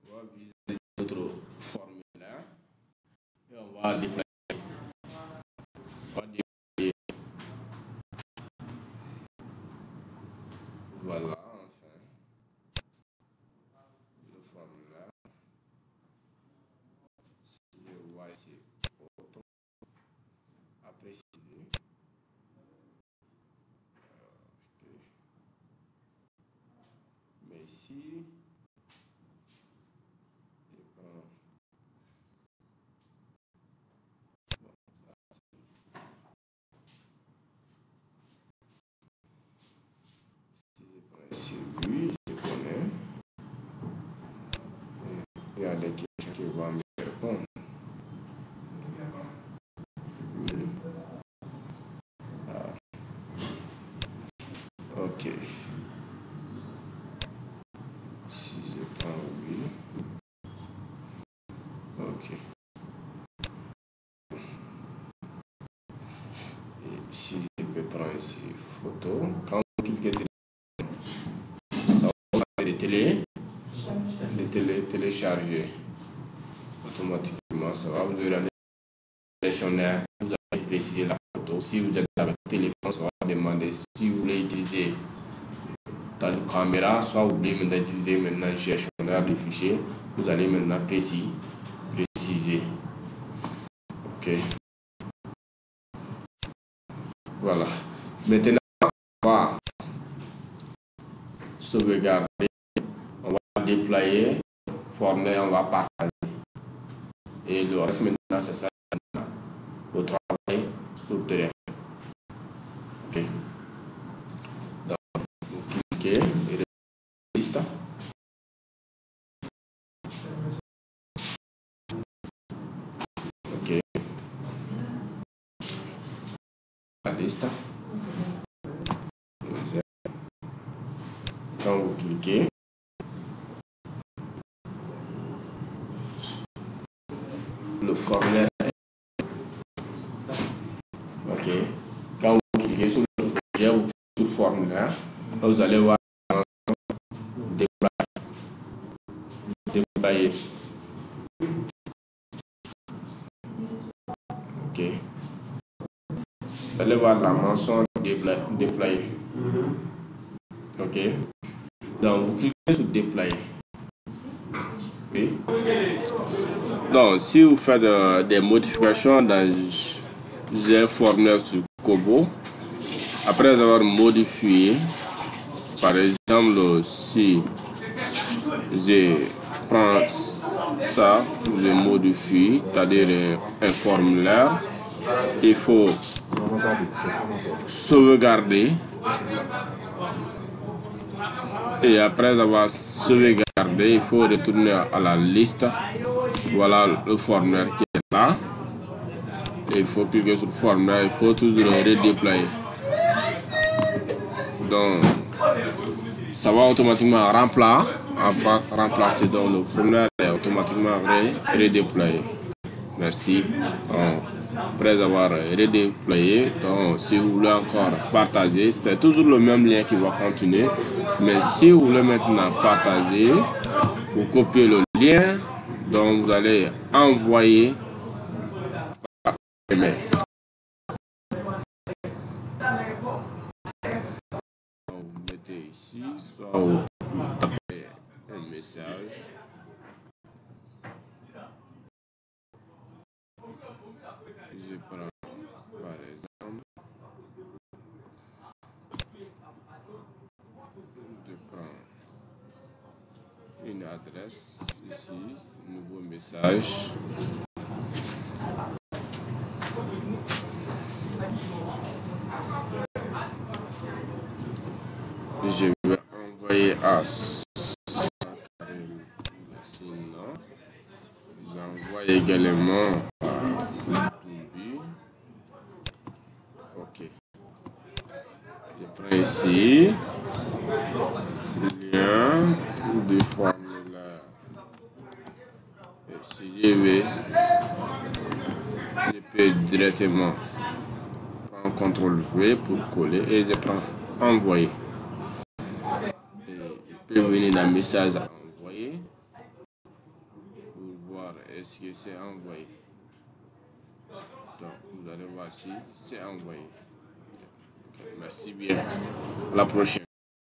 On va visualiser notre formulaire. Et on va déployer. Voilà, enfin. Le formulaire. Si je vois ici, autant à préciser. Mais ici, je prends. Si oui, je connais. Il y a des questions qui vont me répondre. Oui. Ah. Ok. Si je prends oui. Ok. Et si je peux prendre ici photo, quand vous cliquez ça va faire des télécharger automatiquement. Ça va vous donner un questionnaire. Vous allez préciser la photo. Si vous êtes avec le téléphone, ça va demander si vous voulez utiliser la caméra, soit vous voulez maintenant utiliser maintenant le gestionnaire de fichiers. Vous allez maintenant préciser. Ok. Voilà. Maintenant, on va sauvegarder. On va déployer, former, on va partager. Et le reste maintenant, c'est ça au travail sur le terrain. Ok. Donc, vous cliquez et liste. Ok. La liste. Quand vous cliquez, le formulaire. Ok. Quand vous cliquez sur le projet ou sur le formulaire, vous allez voir déployer. Ok. Vous allez voir la mention déployer. Ok. Donc vous cliquez sur déployer. Oui. Donc si vous faites des modifications dans un formulaire sur Kobo, après avoir modifié, par exemple, si je prends ça, je modifie, c'est-à-dire un formulaire, il faut sauvegarder. Et après avoir sauvegardé, il faut retourner à la liste. Voilà le formulaire qui est là. Et il faut cliquer sur le formulaire, il faut toujours le redéployer. Donc, ça va automatiquement remplacer. Donc, le formulaire est automatiquement redéployé. Merci. Donc, après avoir redéployé, donc, si vous voulez encore partager, c'est toujours le même lien qui va continuer. Mais si vous voulez maintenant partager, vous copiez le lien, donc vous allez envoyer par email. Vous mettez ici, soit vous tapez un message. Je prends par exemple, je prends une adresse ici, nouveau message. Je vais envoyer à sinon j'envoie également à Tumbi. Ok. Je prends ici le lien du formulaire. Et si je vais, je peux directement prendre CTRL V pour coller et je prends envoyer. Et je peux venir dans le message à envoyer pour voir est-ce que c'est envoyé. Donc vous allez voir si c'est envoyé. Okay, merci bien. À la prochaine.